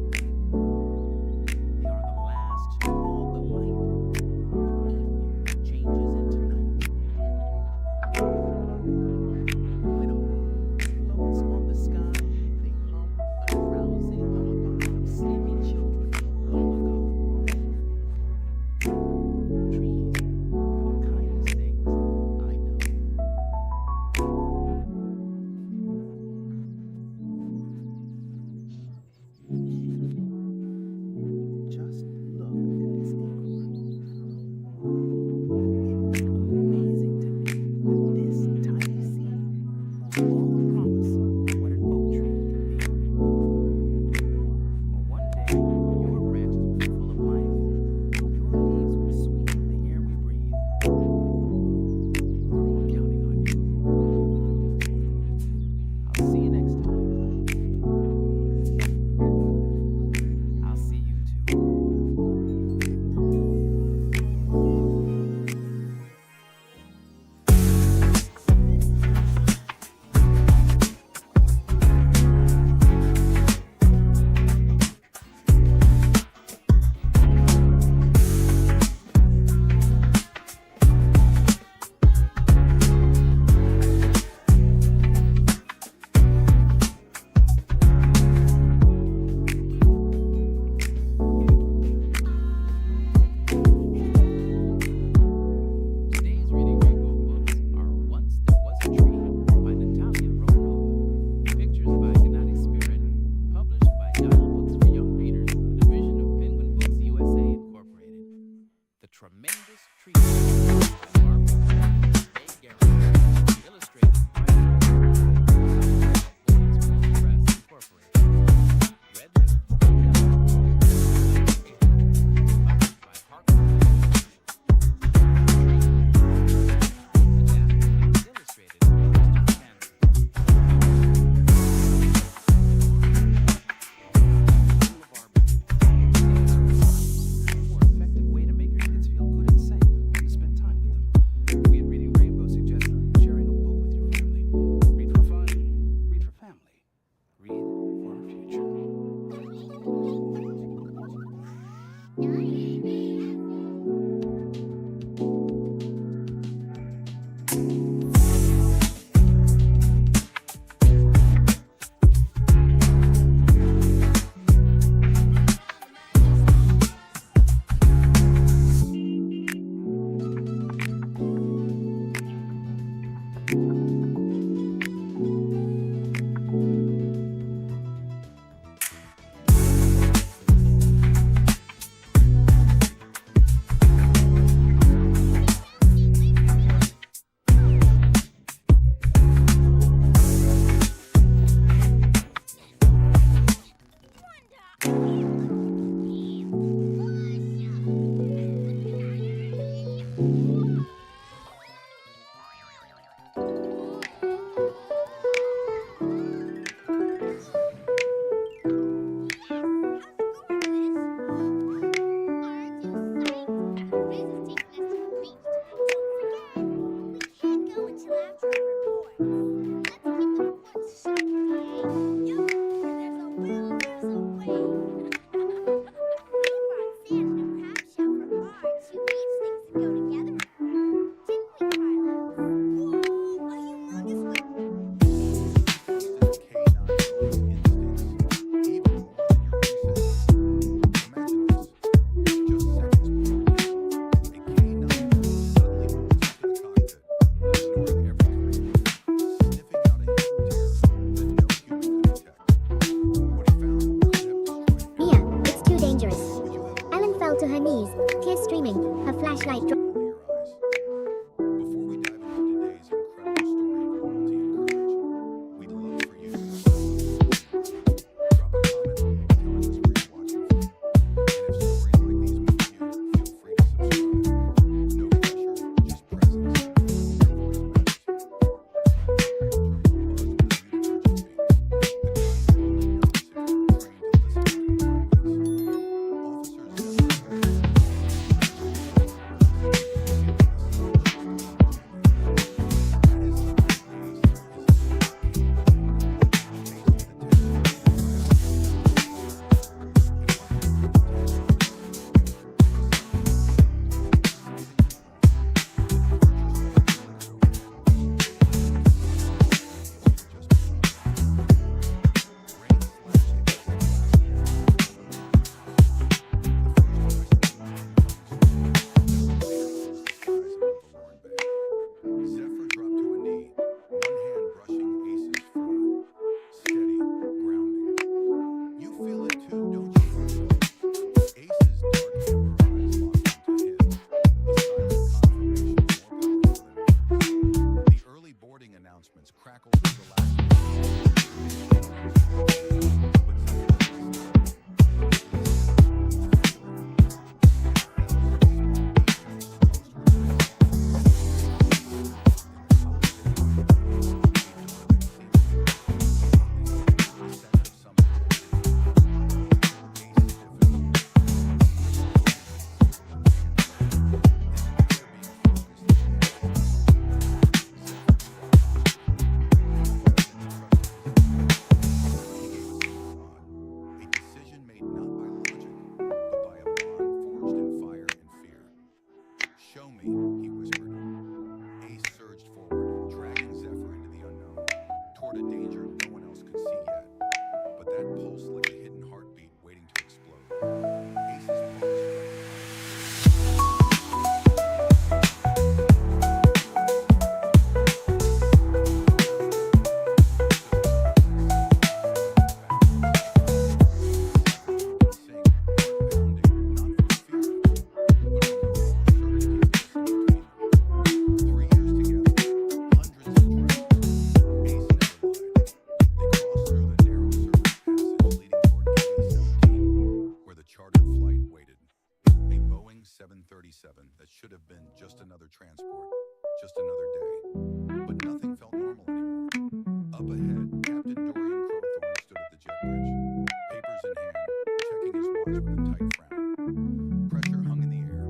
Mia, it's too dangerous. Ellen fell to her knees, tears streaming, her flashlight dropped. Before we dive into today's incredible story of loyalty and courage, we'd love for you to drop a comment telling us where you're watching from. And if stories like these move you, feel free to subscribe. No pressure, just presence. Your voice matters here. Terminal buzz with a muted urgency. The kind you only notice if you're trained to listen to heartbeats. Zephyr dropped to a knee, one hand brushing Ace's fur. Steady, grounding. You feel it too, don't you? Ace's dark amber eyes locked onto his, a silent confirmation more powerful than words. The early boarding announcements crackled through the last a decision made not by logic, but by a bond forged in fire and fear. Show me, he whispered. Ace surged forward, dragging Zephyr into the unknown, toward a danger no one else could see yet. But that pulse like a hidden heartbeat waiting to explode. Ace's pulse chartered flight waited. A Boeing 737 that should have been just another transport, just another day. But nothing felt normal anymore. Up ahead, Captain Dorian Crowthorne stood at the jet bridge, papers in hand, checking his watch with a tight frown. Pressure hung in the air,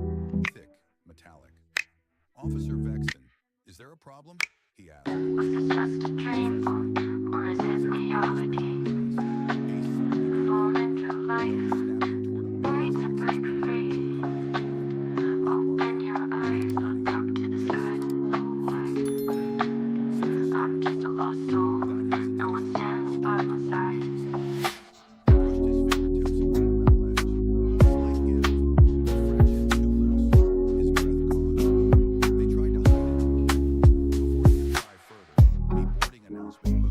thick, metallic. Officer Vexen, is there a problem? He asked. Was this just a dream, or is it reality? Falling through life, trying to break free. Open your eyes, look up to the sky. I'm just a lost soul, no one stands by my side. Brushed his fingertips along the ledge. Slight give, fraction too loose, his breath caught. They tried to hide it. Before he could try further, a boarding announcement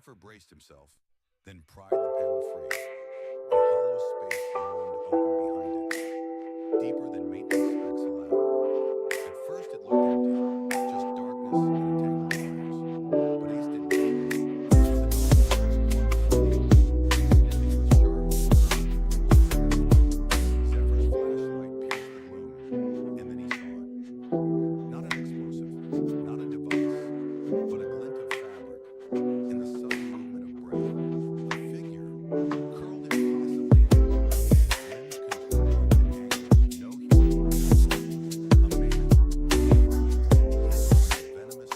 Zephyr braced himself, then pried the panel free. A hollow space yawned open behind it, deeper than maintenance specs allowed. At first it looked empty, just darkness and a tangle of wires. But Ace didn't know. Zephyr's flashlight pierced the gloom, and then he saw it. Not an explosive, not a device, but a glint of fabric. In the sudden movement of breath, a figure, curled impossibly in a loop, limbs contorted into angles no human body could. A man, he had a venomous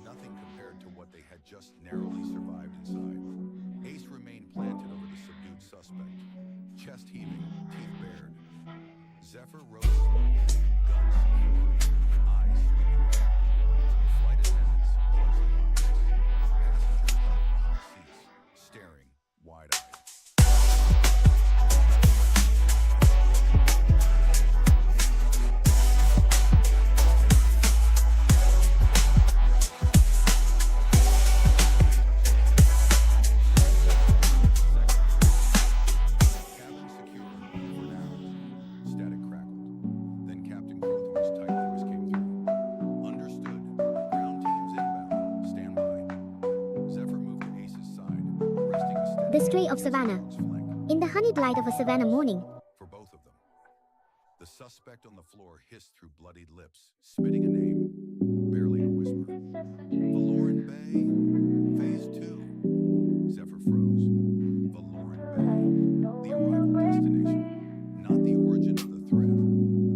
Nothing compared to what they had just narrowly survived inside. Ace remained planted over the subdued suspect, chest heaving, teeth bared. Zephyr rose slowly, guns secured, eyes sweeping the car. Flight attendants closely ominous. Passengers huddled behind seats, staring wide-eyed. Cabin secure for now. Static crackled. Then Captain Crowthorne's tight voice came through. Understood. Ground teams inbound. Stand by. Zephyr moved to Ace's side, resting a steady The Stray of against Savannah. Collins' flank. In the honeyed light of a Savannah morning, For both of them. The suspect on the floor hissed through bloodied lips, spitting a name, barely a whisper. Valoran Bay, Phase 2. Zephyr froze. Valoran Bay, the arrival destination, not the origin of the threat,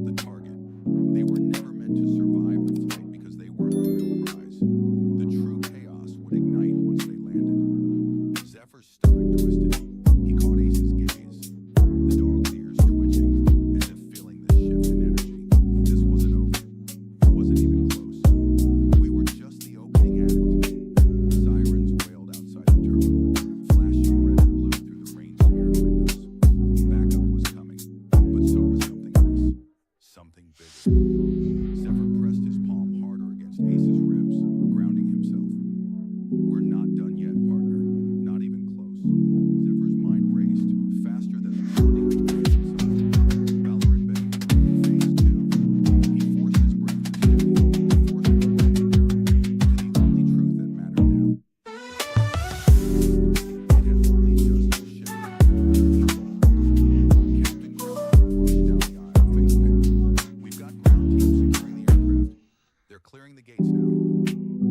the target. They were never meant to survive the flight because they weren't the real prize. The true chaos would ignite once they landed. Zephyr's stomach twisted. He caught Ace's gaze. The dog's ears twitching, as if feeling this shift in energy. This wasn't over. It wasn't even close. We were just the opening act. Sirens wailed outside the terminal, flashing red and blue through the rain-smeared windows. Backup was coming, but so was something else. Something bigger. Zephyr pressed his palm harder against Ace's ribs, grounding himself. We're not done yet, partner. Not even close. Zephyr's mind raced, faster than the pounding of the waves inside. Valoran Bay, Phase 2. He forced his breath to steady, forced her away from Arrow, to the only truth that mattered now. It had only just shifted. He called. Captain Crowthorne rushed down the aisle, face pale. We've got ground teams securing the aircraft. They're clearing the gates now.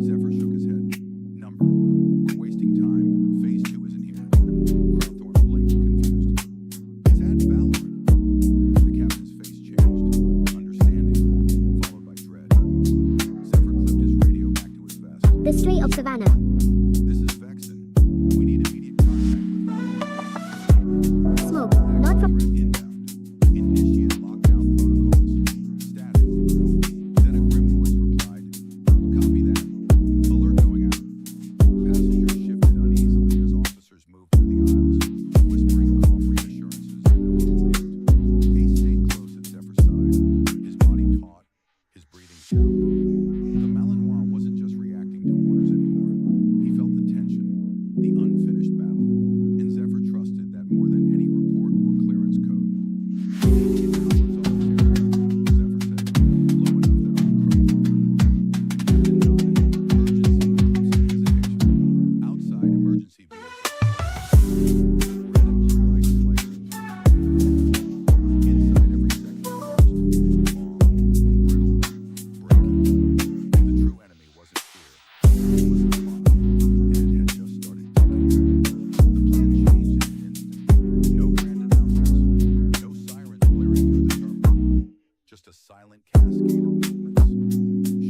Zephyr shook his head. Number. We're wasting time. Phase 2 isn't here. Crowthorne blinked, confused. Is that Valoran? The captain's face changed. Understanding, followed by dread. Zephyr clipped his radio back to his vest. the Stray of Savannah. This is Vexen. We need immediate contact with Valoran. Smoke, not from. Threat inbound. Initiate lockdown protocols. Static. Then a grim voice replied. Copy that. Alert going out. Passengers shifted uneasily as officers moved through the aisles, whispering calm reassurances that no one believed. Ace stayed close at Zephyr's side, his body taut, his breathing shallow. The Malinois wasn't just reacting to orders anymore. He felt the tension, the unfinished battle, and Zephyr trusted that more than any report or clearance code. We need to get Collins off this area, Zephyr said, low enough that only Crowthorne heard. Captain nodded. Urgency eclipsing hesitation. Outside, emergency vehicles. Red and blue lights slicing through the night. Inside, every second approached. Long, brittle, breaking. The true enemy wasn't fear. It was the clock, and it had just started ticking. The plan changed in an instant. No grand announcements, no sirens blaring through the terminal. Just a silent cascade of movements.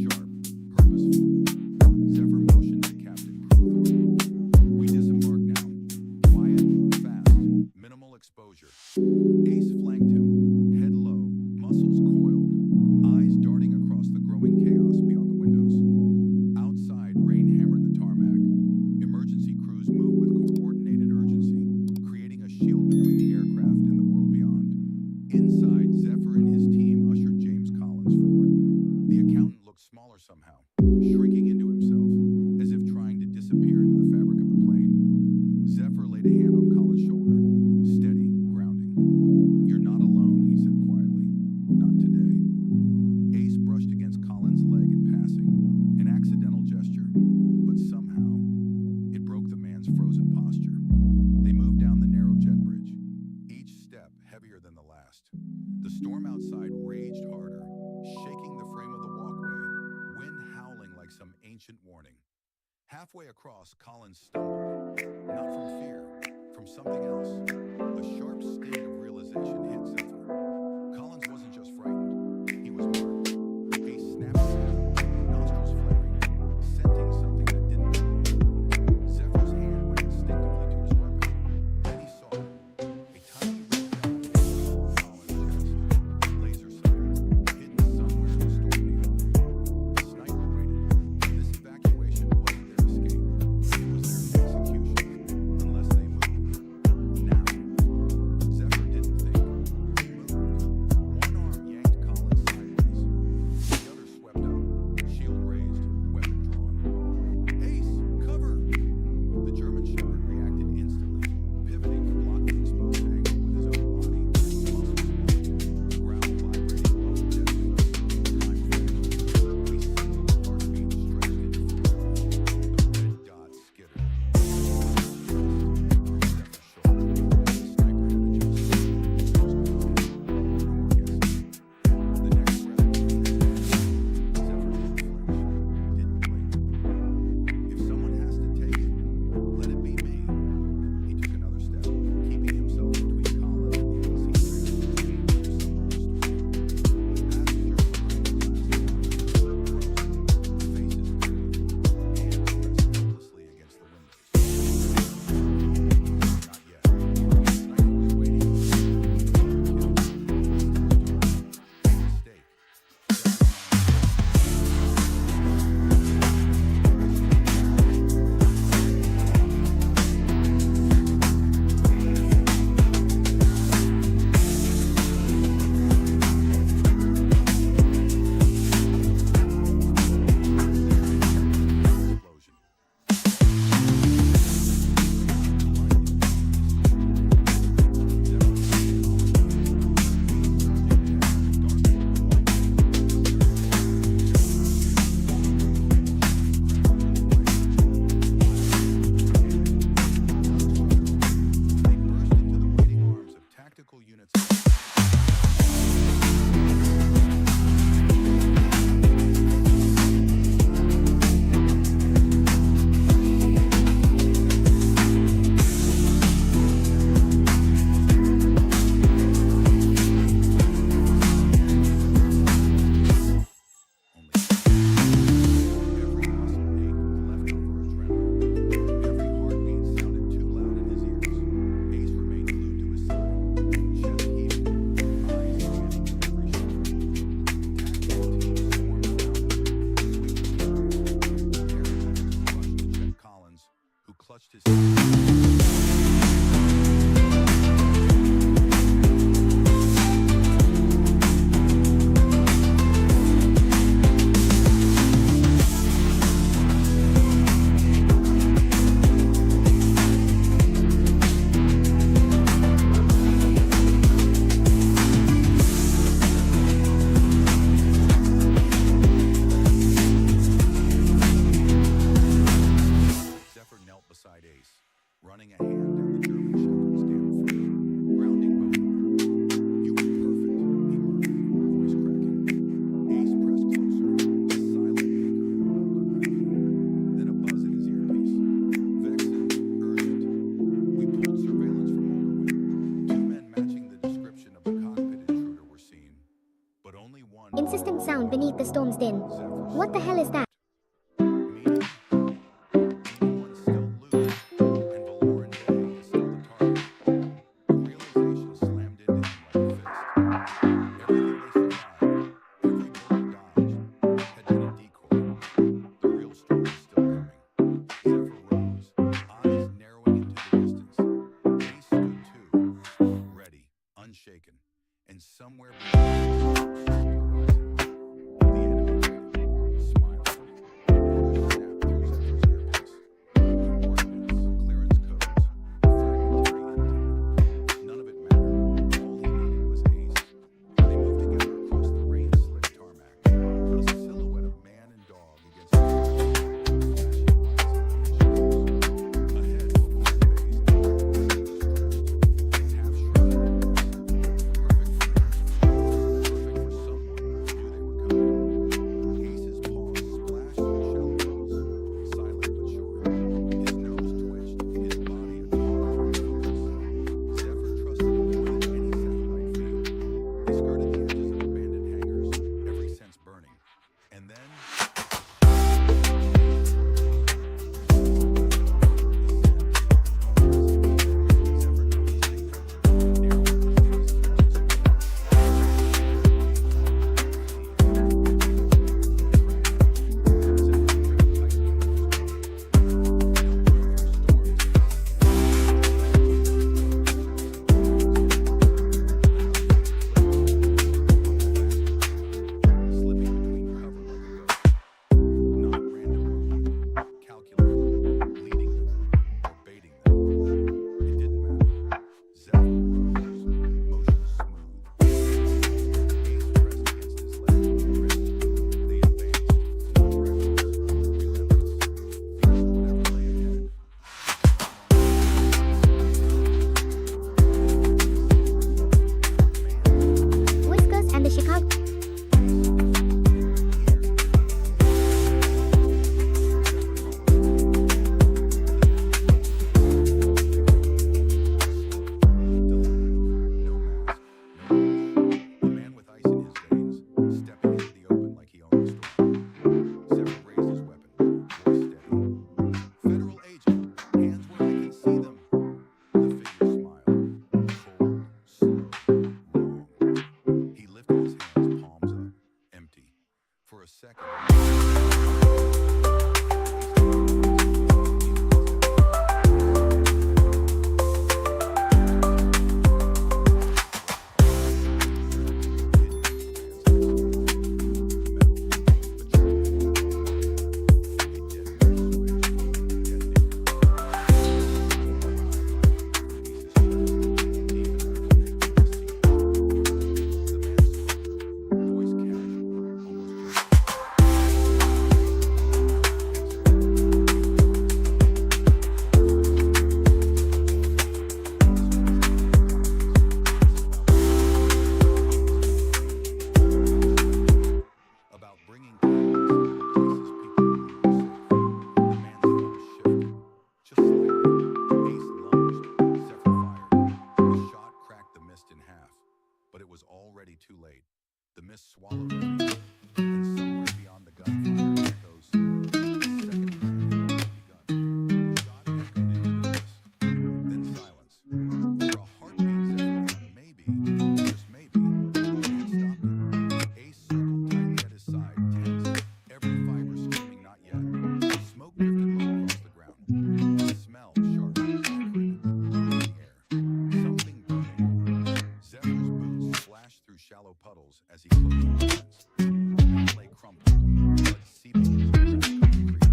Sharp, purposeful. Zephyr motioned to Captain Crowthorne. We disembark now. Quiet, fast, minimal exposure. Ace flanked him, head low, muscles coiled, eyes darting across the growing chaos beyond the windows. Outside, rain hammered the tarmac. Emergency crews moved with coordinated urgency, creating a shield between the aircraft and the world beyond. Inside, Zephyr and his team ushered James Collins forward. The accountant looked smaller somehow, shrinking into himself, as if trying to disappear into the fabric of the plane. Zephyr laid a hand on Collins' shoulder, steady, grounding. You're not alone, he said quietly. Not today. Ace brushed against Collins' leg in passing, an accidental gesture, but somehow it broke the man's frozen posture. They moved down the narrow jet bridge, each step heavier than the last. The storm outside raged harder, shaking the frame of the walkway, wind howling like some ancient warning. Halfway across, Collins stumbled. Not from fear, from something else. A sharp sting of realization hit Zephyr. Collins wasn't just frightened, he was marked. Ace snapped his head, nostrils flaring, scenting something that didn't belong. Zephyr's hand went instinctively to his weapon. Then he saw it. A tiny red dot in Collins' chest. Laser sight, hidden somewhere in the storm beyond. The sniper waited. This evacuation wasn't their escape. It was their execution, unless they moved. Now, Zephyr didn't think. He moved. One arm yanked Collins sideways. The other swept up, shield raised, weapon drawn. Ace, cover! The German Shepherd reacted instantly, pivoting to block the exposed angle with his own body, muscles moving, the ground vibrating below the jet wings. Time flashed. A single heartbeat stretched into freedom. The red dot skittered. Zephyr's shoulder. The sniper had adjusted. It was gone. No more guessing. The next breath was Zephyr didn't flinch, didn't blink. If someone has to take it, let it be me. He took another step, keeping himself between Collins and the unseen threat, aiming for somewhere restored. Passengers behind the glass frozen, faces blurred, hands pressed helplessly against the windows. Not yet. The sniper was waiting. Kill. A mistake. Explosion. They burst into the waiting arms of tactical units. Every muscle ached with leftover adrenaline. Every heartbeat sounded too loud in his ears. Ace remained glued to his side, chest heaving, eyes scanning from every shoulder. Tactical teams swarmed around him, sweeping the area. Paramedics rushed to check Collins, who clutched his Zephyr knelt beside Ace, running a hand down the German Shepherd's damp fur, grounding both of them. "You were perfect," he murmured, voice cracking. Ace pressed closer, a silent anchor in the world underneath him. Then a buzz in his earpiece. "Vexen, urgent. We pulled surveillance from Overwind. Two men matching the description of the cockpit intruder were seen, but only one." Insistent sound beneath the storm's din. Zephyr's What the hell is that? meaning? Anyone's still loose, and Valoran Day is still the target. The realization slammed into him like a fist. Everything they survived, every bullet dodged, had been a decoy. The real storm was still coming. Zephyr rose, eyes narrowing into the distance. Ace stood too, ready, unshaken, and somewhere beyond the horizon, the enemy waited, smiling. Orders snapped through Zephyr's earpiece. Coordinates, clearance codes, fragmentary intel. None of it mattered. All he needed was Ace. They moved together across the rain-slicked tarmac, a silhouette of man and dog against the flashing lights of the shadows. Ahead, Valoran Bay's stretched, half shrouded in mist, perfect for already too late. The mist swallowed everything, and somewhere beyond the gunfire echoes. The second round had begun. The shot echoed into the mist. Then silence. For a heartbeat, Zephyr thought maybe, just maybe, he had stopped it. Ace circled tightly at his side, tense, every fiber screaming not yet. Smoke drifted low across the ground. The smell, sharp, acrid, in the air. Something burning. Zephyr's boots splashed through shallow puddles as he closed the lens. The man lay crumpled, blood seeping into the cracked concrete.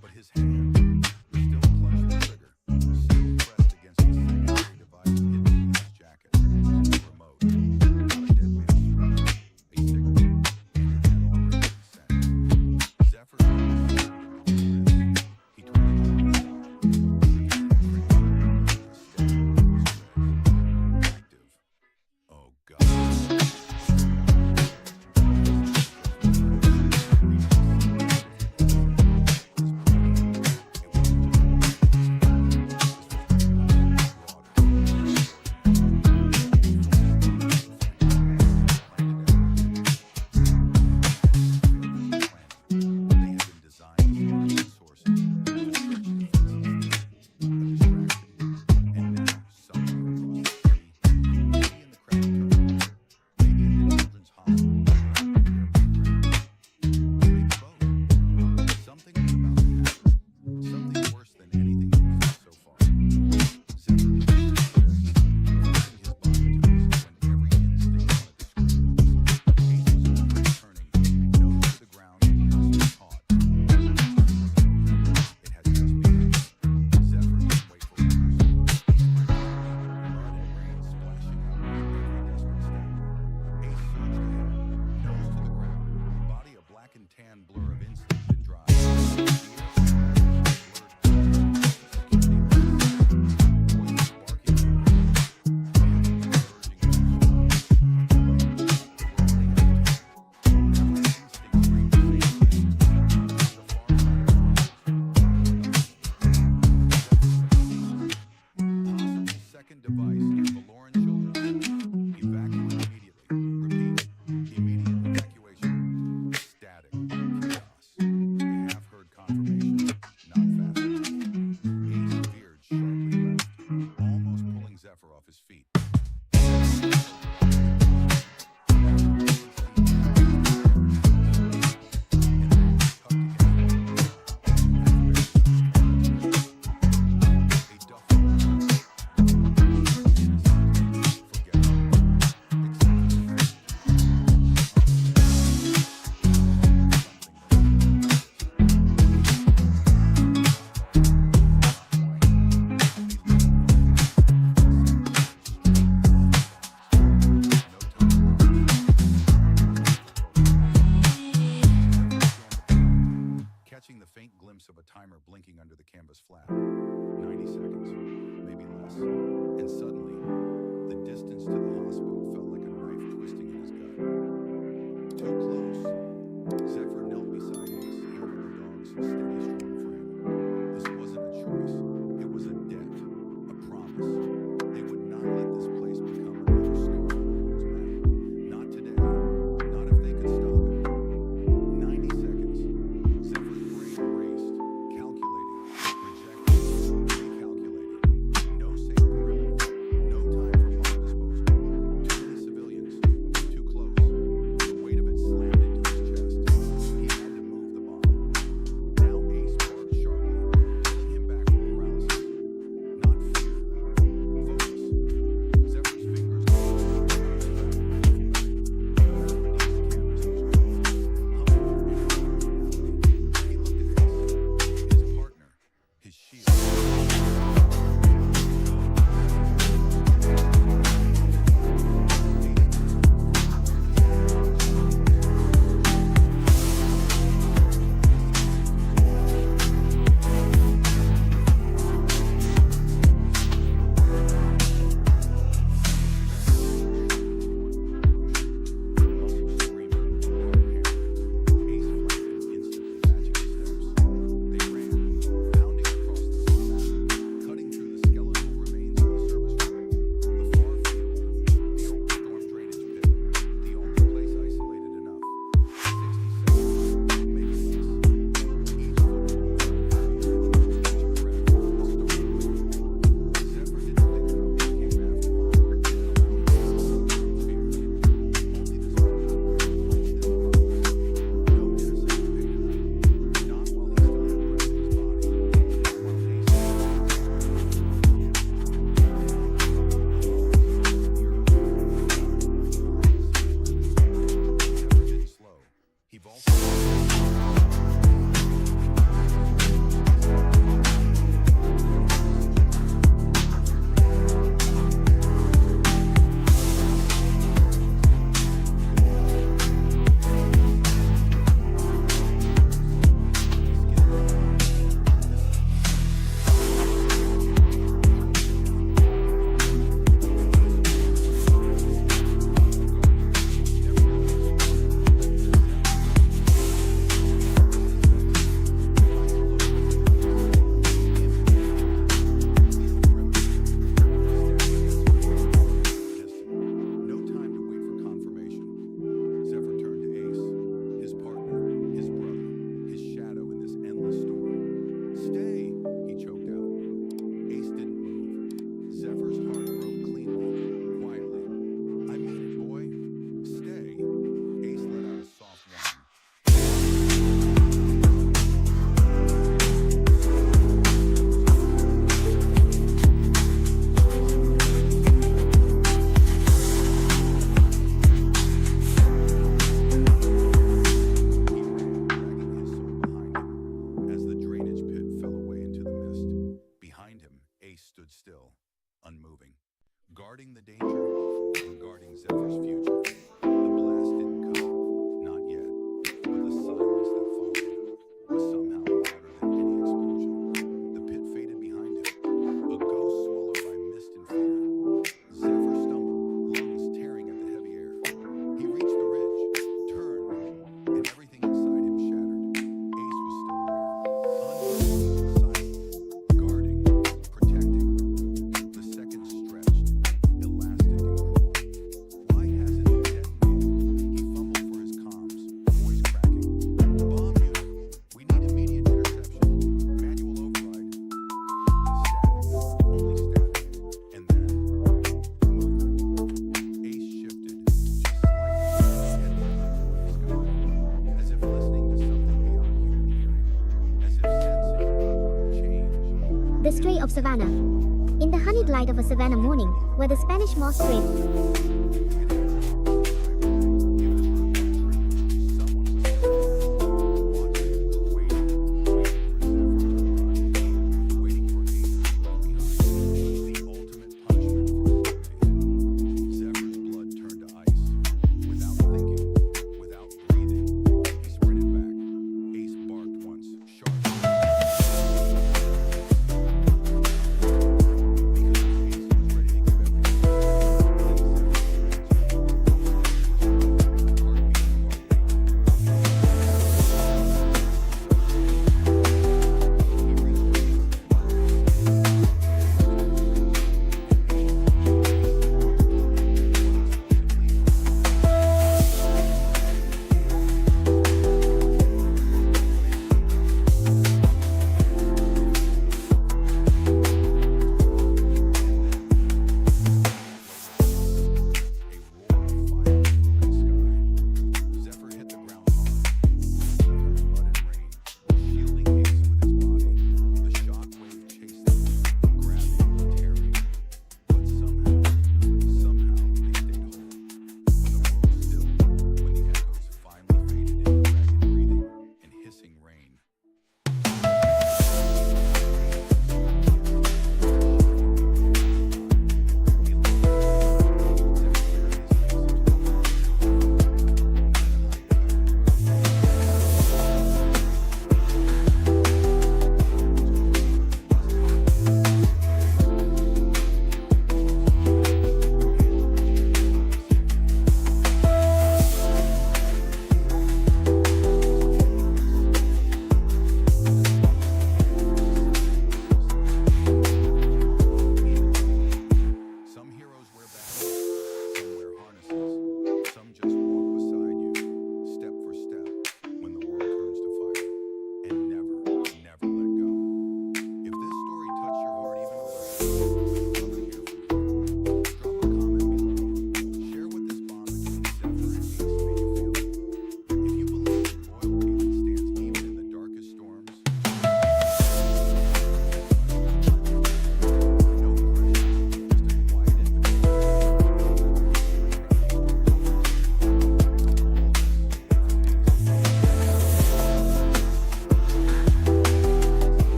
But his hand still clutched the trigger, still pressed against the secondary device hidden beneath his jacket. The remote, not a dead man's throat, a signal, and it had already been sent. Zephyr slammed into the wrist. He twisted to his side, returning the transmitter, the steady voice read, "Active. Oh God." savannah. In the honeyed light of a savannah morning, where the Spanish moss draped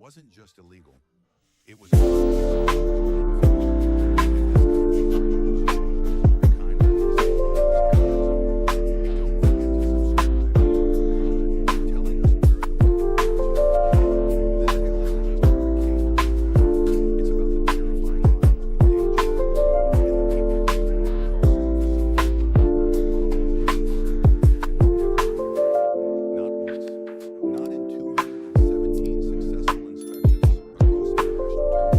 wasn't just illegal, it was not once, not in 217 successful inspections across international territory.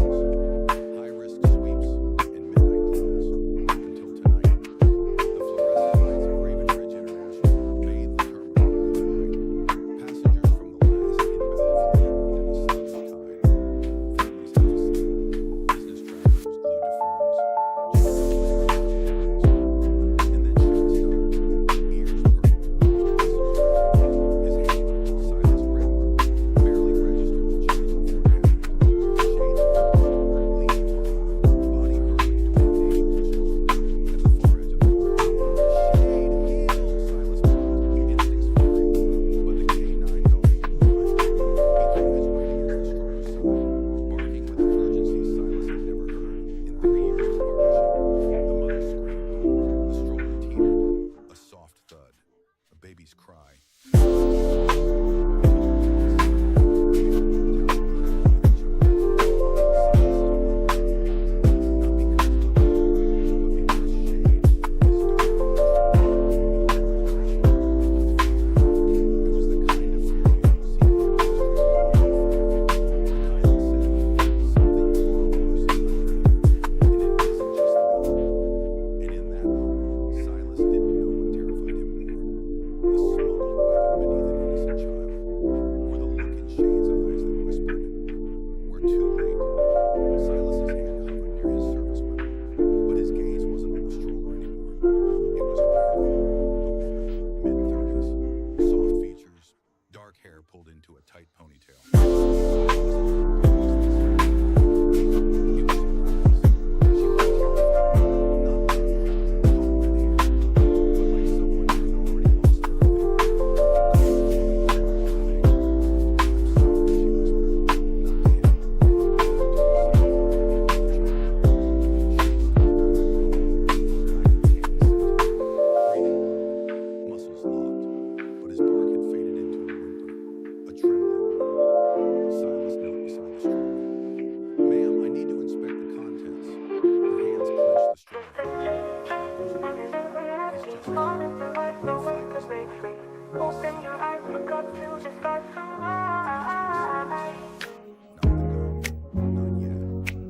Not yet,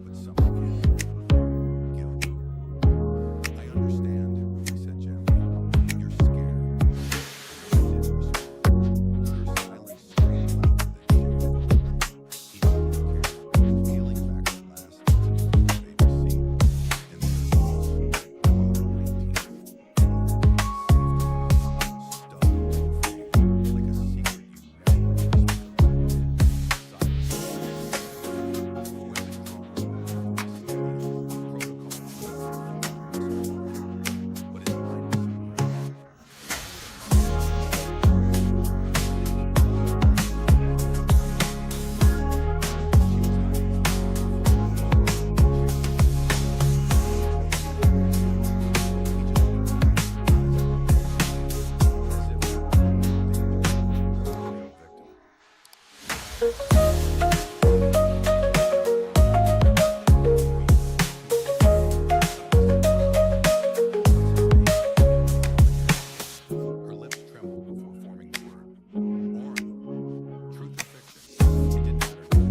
but someone can. Guilt. I understand, he said gently. You're scared. He didn't respond. Her silence screamed louder than she did. He didn't care. Peeling back the last baby seat. In the results, motoring teeth. Stuck, like a secret you never Her lips trembled before forming the word. Boring. Truth or fiction. It didn't matter to her.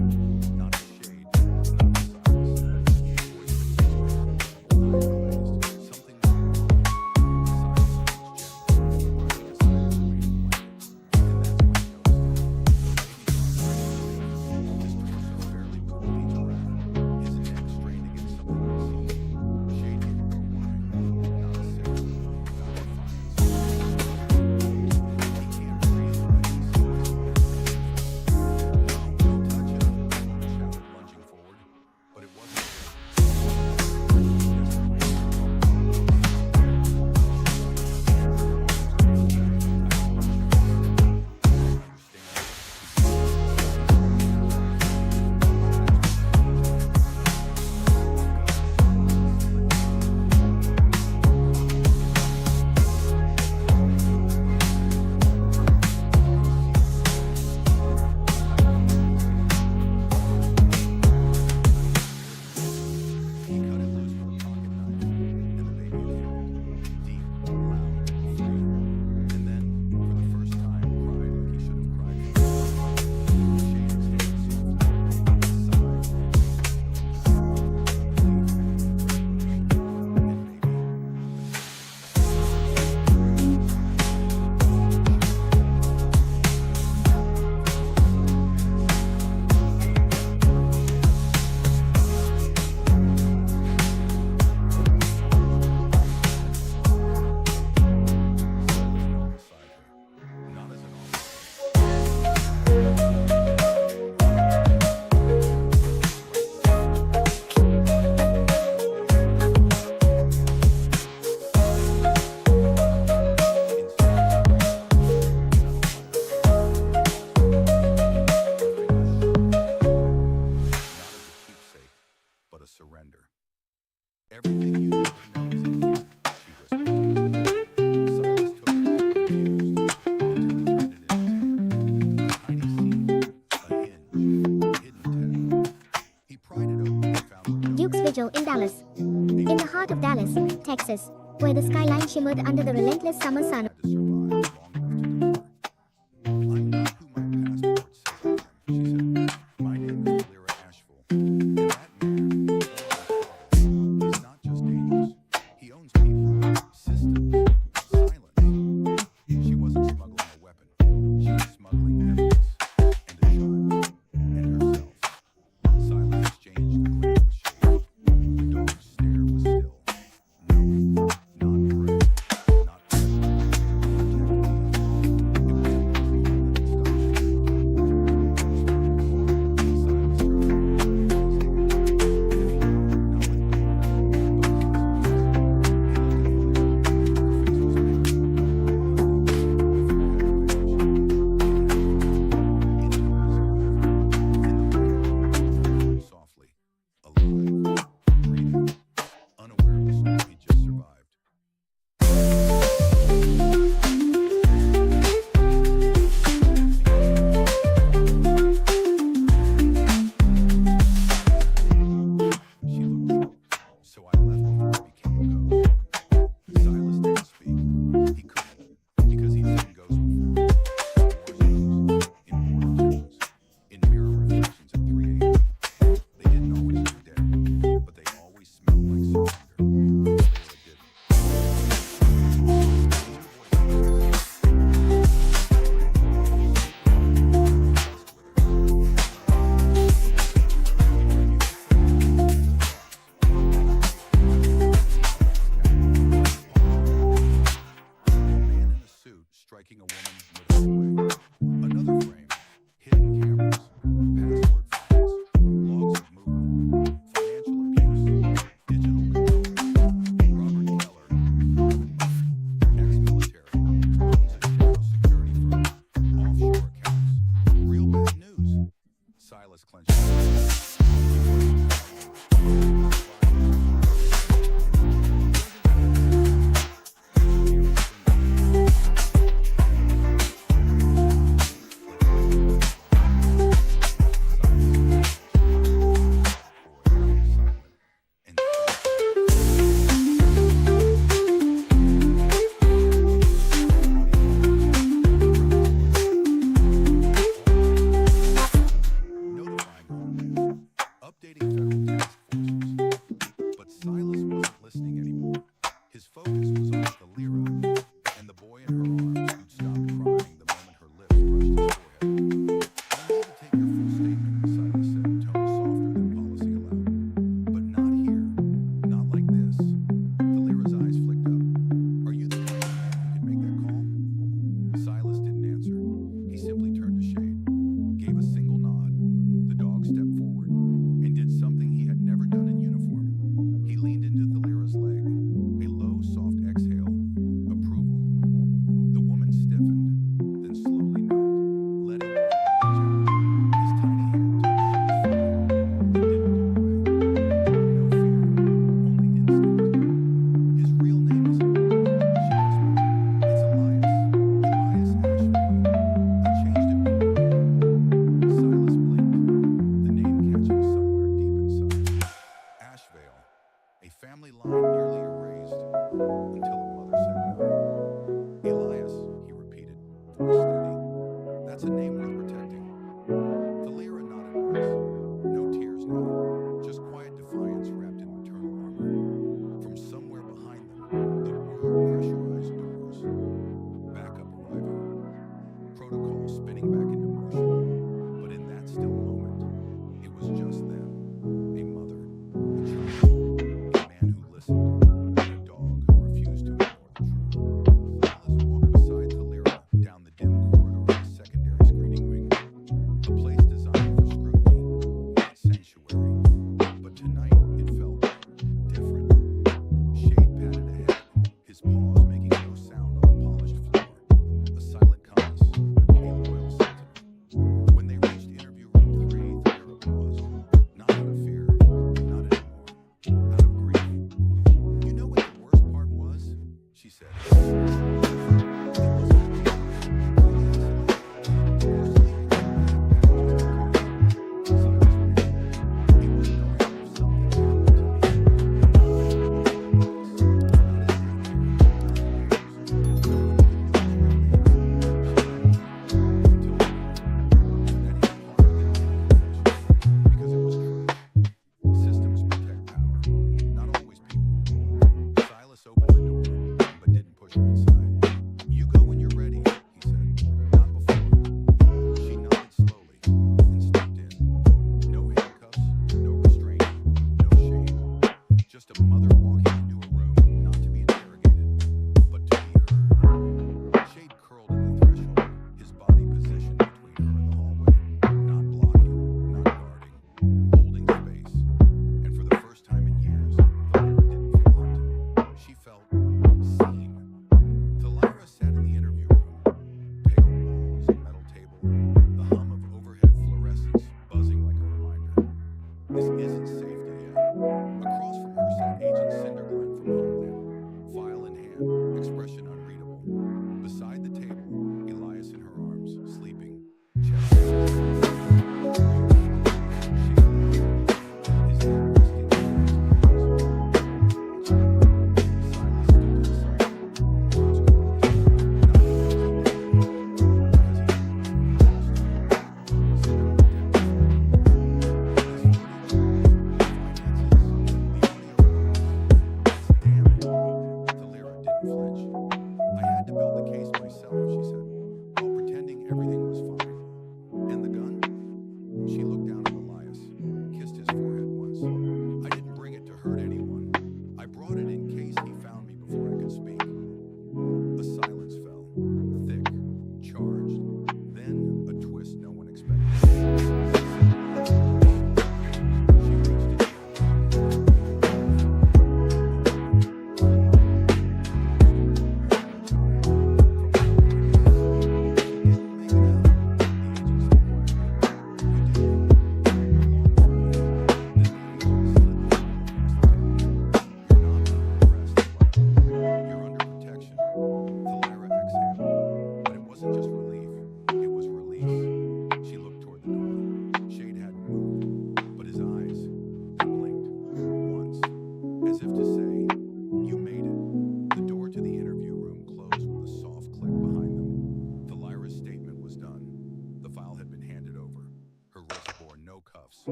Not the shade, not the size. The voice that realized something was wrong. Silence was gentle, running aside the rain blanket. And that's when he noticed. His torso barely moved each breath. His neck strained against something unseen. Shade gave her a whine. Not a signal, not a defiance. He cut it loose with a pocket knife, and the baby appeared. Deep, loud, free. And then, for the first time, cried like he should have cried first. Shade exhaled softly. Sighed. Beside her, not as an officer. But a surrender. Everything you need to know is in here, she whispered. Silas took it, confused, until he threaded it in his hand. A tiny seam, a hinge, hidden tech. He pried it open and found Duke's Vigil in Dallas. In the heart of Dallas, Texas, where the skyline shimmered under the relentless summer sun. to survive long enough to do more. I'm not who my passport says I am, she said. My name is Lyra Asheville. And that man, he's not just dangerous. He owns people, systems, silence. She wasn't smuggling a weapon. She was smuggling evidence, and a child, and herself. Silence exchanged a glance with Shade. The dog's stare was still. No, not prey, not predator,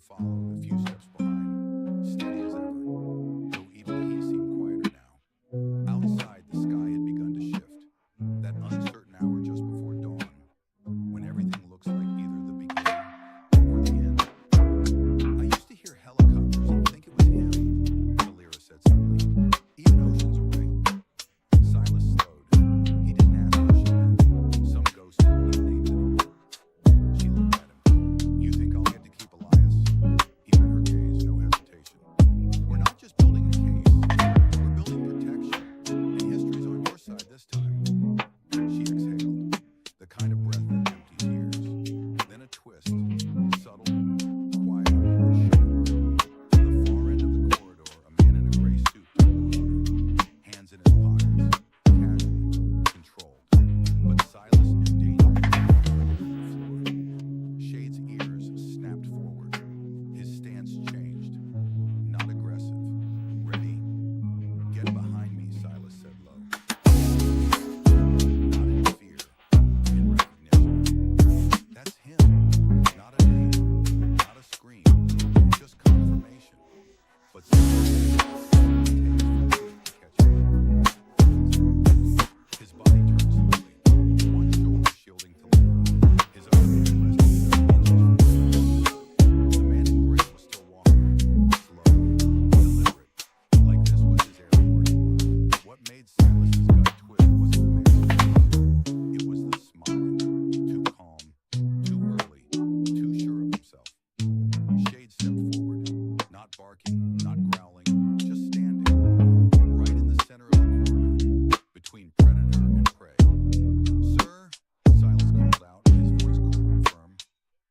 followed, a few steps behind, steady as ever, though even he seemed quieter now. Outside, the sky had begun to shift. That uncertain hour just before dawn, when everything looks like either the beginning or the end. I used to hear helicopters and think it was him, Valera said suddenly, even oceans away. Silas slowed. He didn't ask what she meant. Some ghost didn't need names anymore. She looked at him. You think I'll get to keep Elias? He met her gaze, no hesitation. We're not just building a case. We're building protection. And history's on your side this time. She exhaled, the kind of breath that empties years. Then a twist, subtle, quiet, and sharp. From the far end of the corridor, a man in a gray suit turned the corner, hands in his pockets, casual, controlled. But Silas knew danger was on the floor. Shade's ears snapped forward. His stance changed. Not aggressive. Ready? Get behind me, Silas said low. Not in fear, in recognition. That's him. Not a name, not a scream, just confirmation. But Silas to catch him. His body turned slowly, one shoulder shielding Thalera, his other hand resting inches from his. The man in gray was still walking, slow, deliberate, like this was his airport. But what made Silas's gut twist wasn't the man's face. It was the smile, too calm, too early, too sure of himself. Shade stepped forward, not barking, not growling, just standing, right in the center of the corridor, between predator and prey. Sir, Silas called out, his voice cold and firm.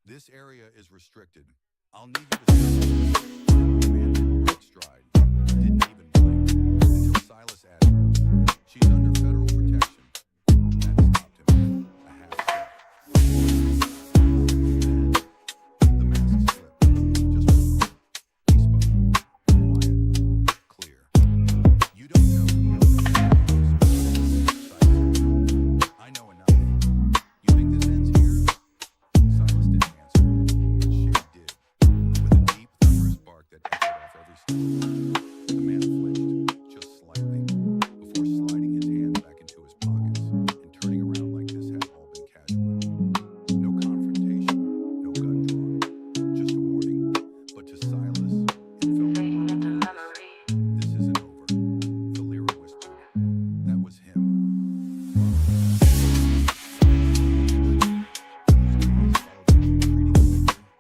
This area is restricted. I'll need you to stay. The man didn't break stride, didn't even blink, until Silas added, she's under federal protection. That stopped him, a half step. Then, the mask slipped, just a moment. He spoke, quiet, clear. You don't know who Silas. I know enough. You think this ends here? Silas didn't answer, but Shade did, with a deep, thunderous bark that echoed off every step. The man flinched, just slightly, before sliding his hands back into his pockets and turning around like this had all been casual. No confrontation, no gun drawn, just a warning. But to Silas, it felt more like this isn't over. Thalera whispered. That was him.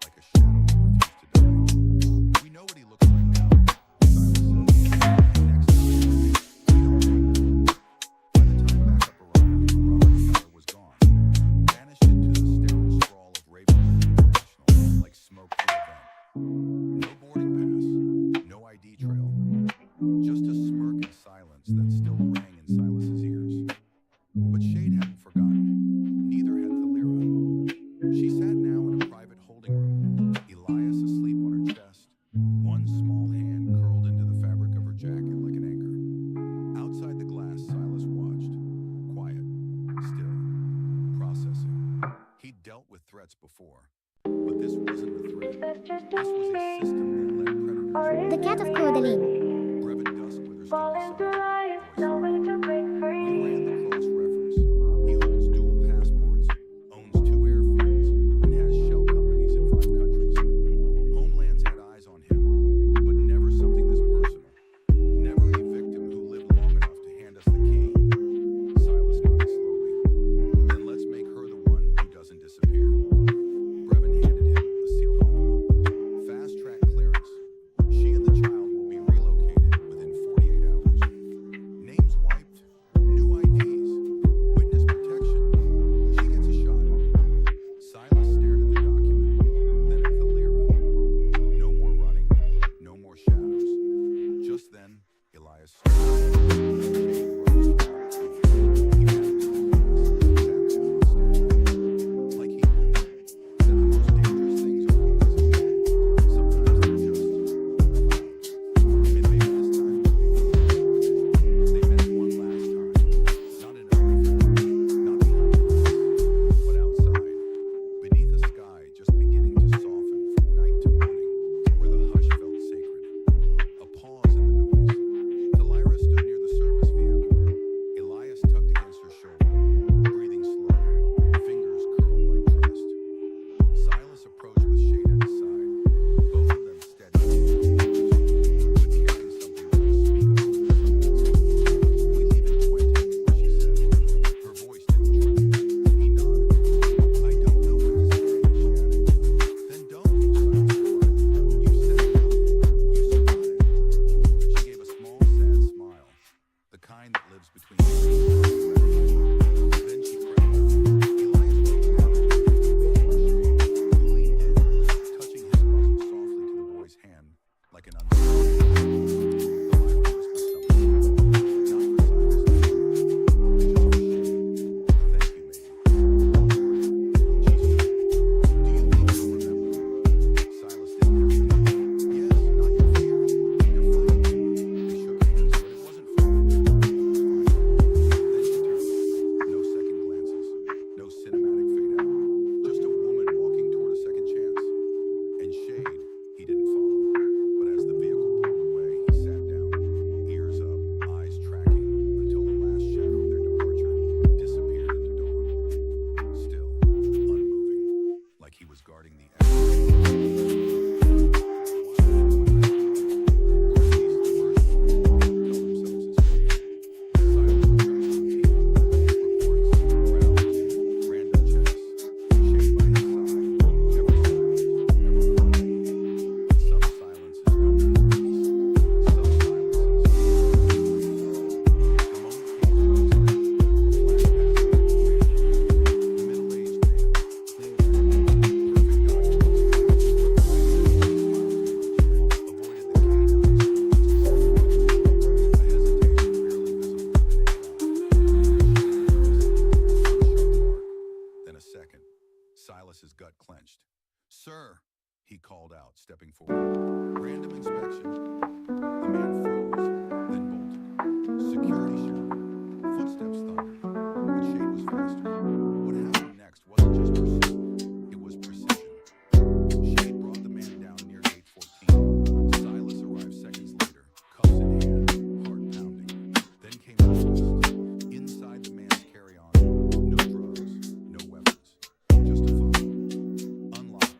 Like a shadow that refused to die. We know what he looks like now, Silas said. Next time, we don't know. By the time backup arrived, Robert Keller was gone, vanished into the sterile sprawl of Raven International, like smoke through a vent. No boarding pass, no ID trail, just a smirk and silence that still rang in Silas's ears. But Shade hadn't forgotten. Neither had Thalera. She sat now in a private holding room, Elias asleep on her chest, one small hand curled into the fabric of her jacket like an anchor. Outside the glass, Silas watched, quiet, still, processing. He'd dealt with threats before, but this wasn't a threat. This was a system that let predators. The cat of Coeur Brevet Dusk with her still we ran the cross-reference. He holds dual passports, owns 2 airfields, and has shell companies in 5 countries. Homeland's had eyes on him, but never something this personal. Never a victim who lived long enough to hand us the key. Silas nodded slowly. Then let's make her the one who doesn't disappear. Brevin handed him a sealed envelope. Fast-track clearance. She and the child will be relocated within 48 hours. like an uncertain. The library whispered something, not for Silas to hear, just for Shade. Thank you, maybe. She said, do you think you'll remember? Silas didn't hesitate. Yes, not your fear, your fight. They shook hands, but it wasn't final. It was final. Then determined. No second glances, no cinematic fade out. Just a woman walking toward a second chance. And Shade, he didn't follow. But as the vehicle pulled away, he sat down, ears up, eyes tracking, until the last shadow of their departure disappeared into dawn. Still, unmoving, like he was guarding the exit. Then a second, Silas's gut clenched. Sir, he called out, stepping forward. Random inspection. The man froze, then bolted. Security shouted. Footsteps thundered. But Shade was faster. What happened next wasn't just pursuit, it was precision. Shade brought the man down near gate 14. Silas arrived seconds later, cuffs in hand, heart pounding. Then came the twist. Inside the man's carry-on, no drugs, no weapons, just a phone. Unlocked,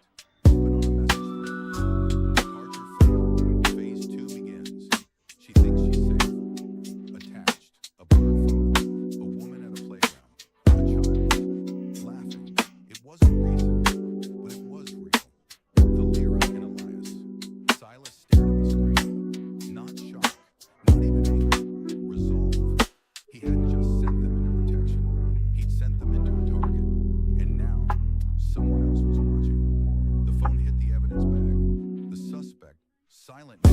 open on a message thread. Departure failed. Phase 2 begins. She thinks she's safe. Attached, a blurred photo. A woman at a playground. A child. Laughing. It wasn't recent, but it was real. The Lyra and Elias. Silas stared at the screen. Not shock, not even anger. Resolve. He hadn't just sent them into protection. He'd sent them into a target. And now, someone else was watching. The phone hit the evidence bag. The suspect, silent now,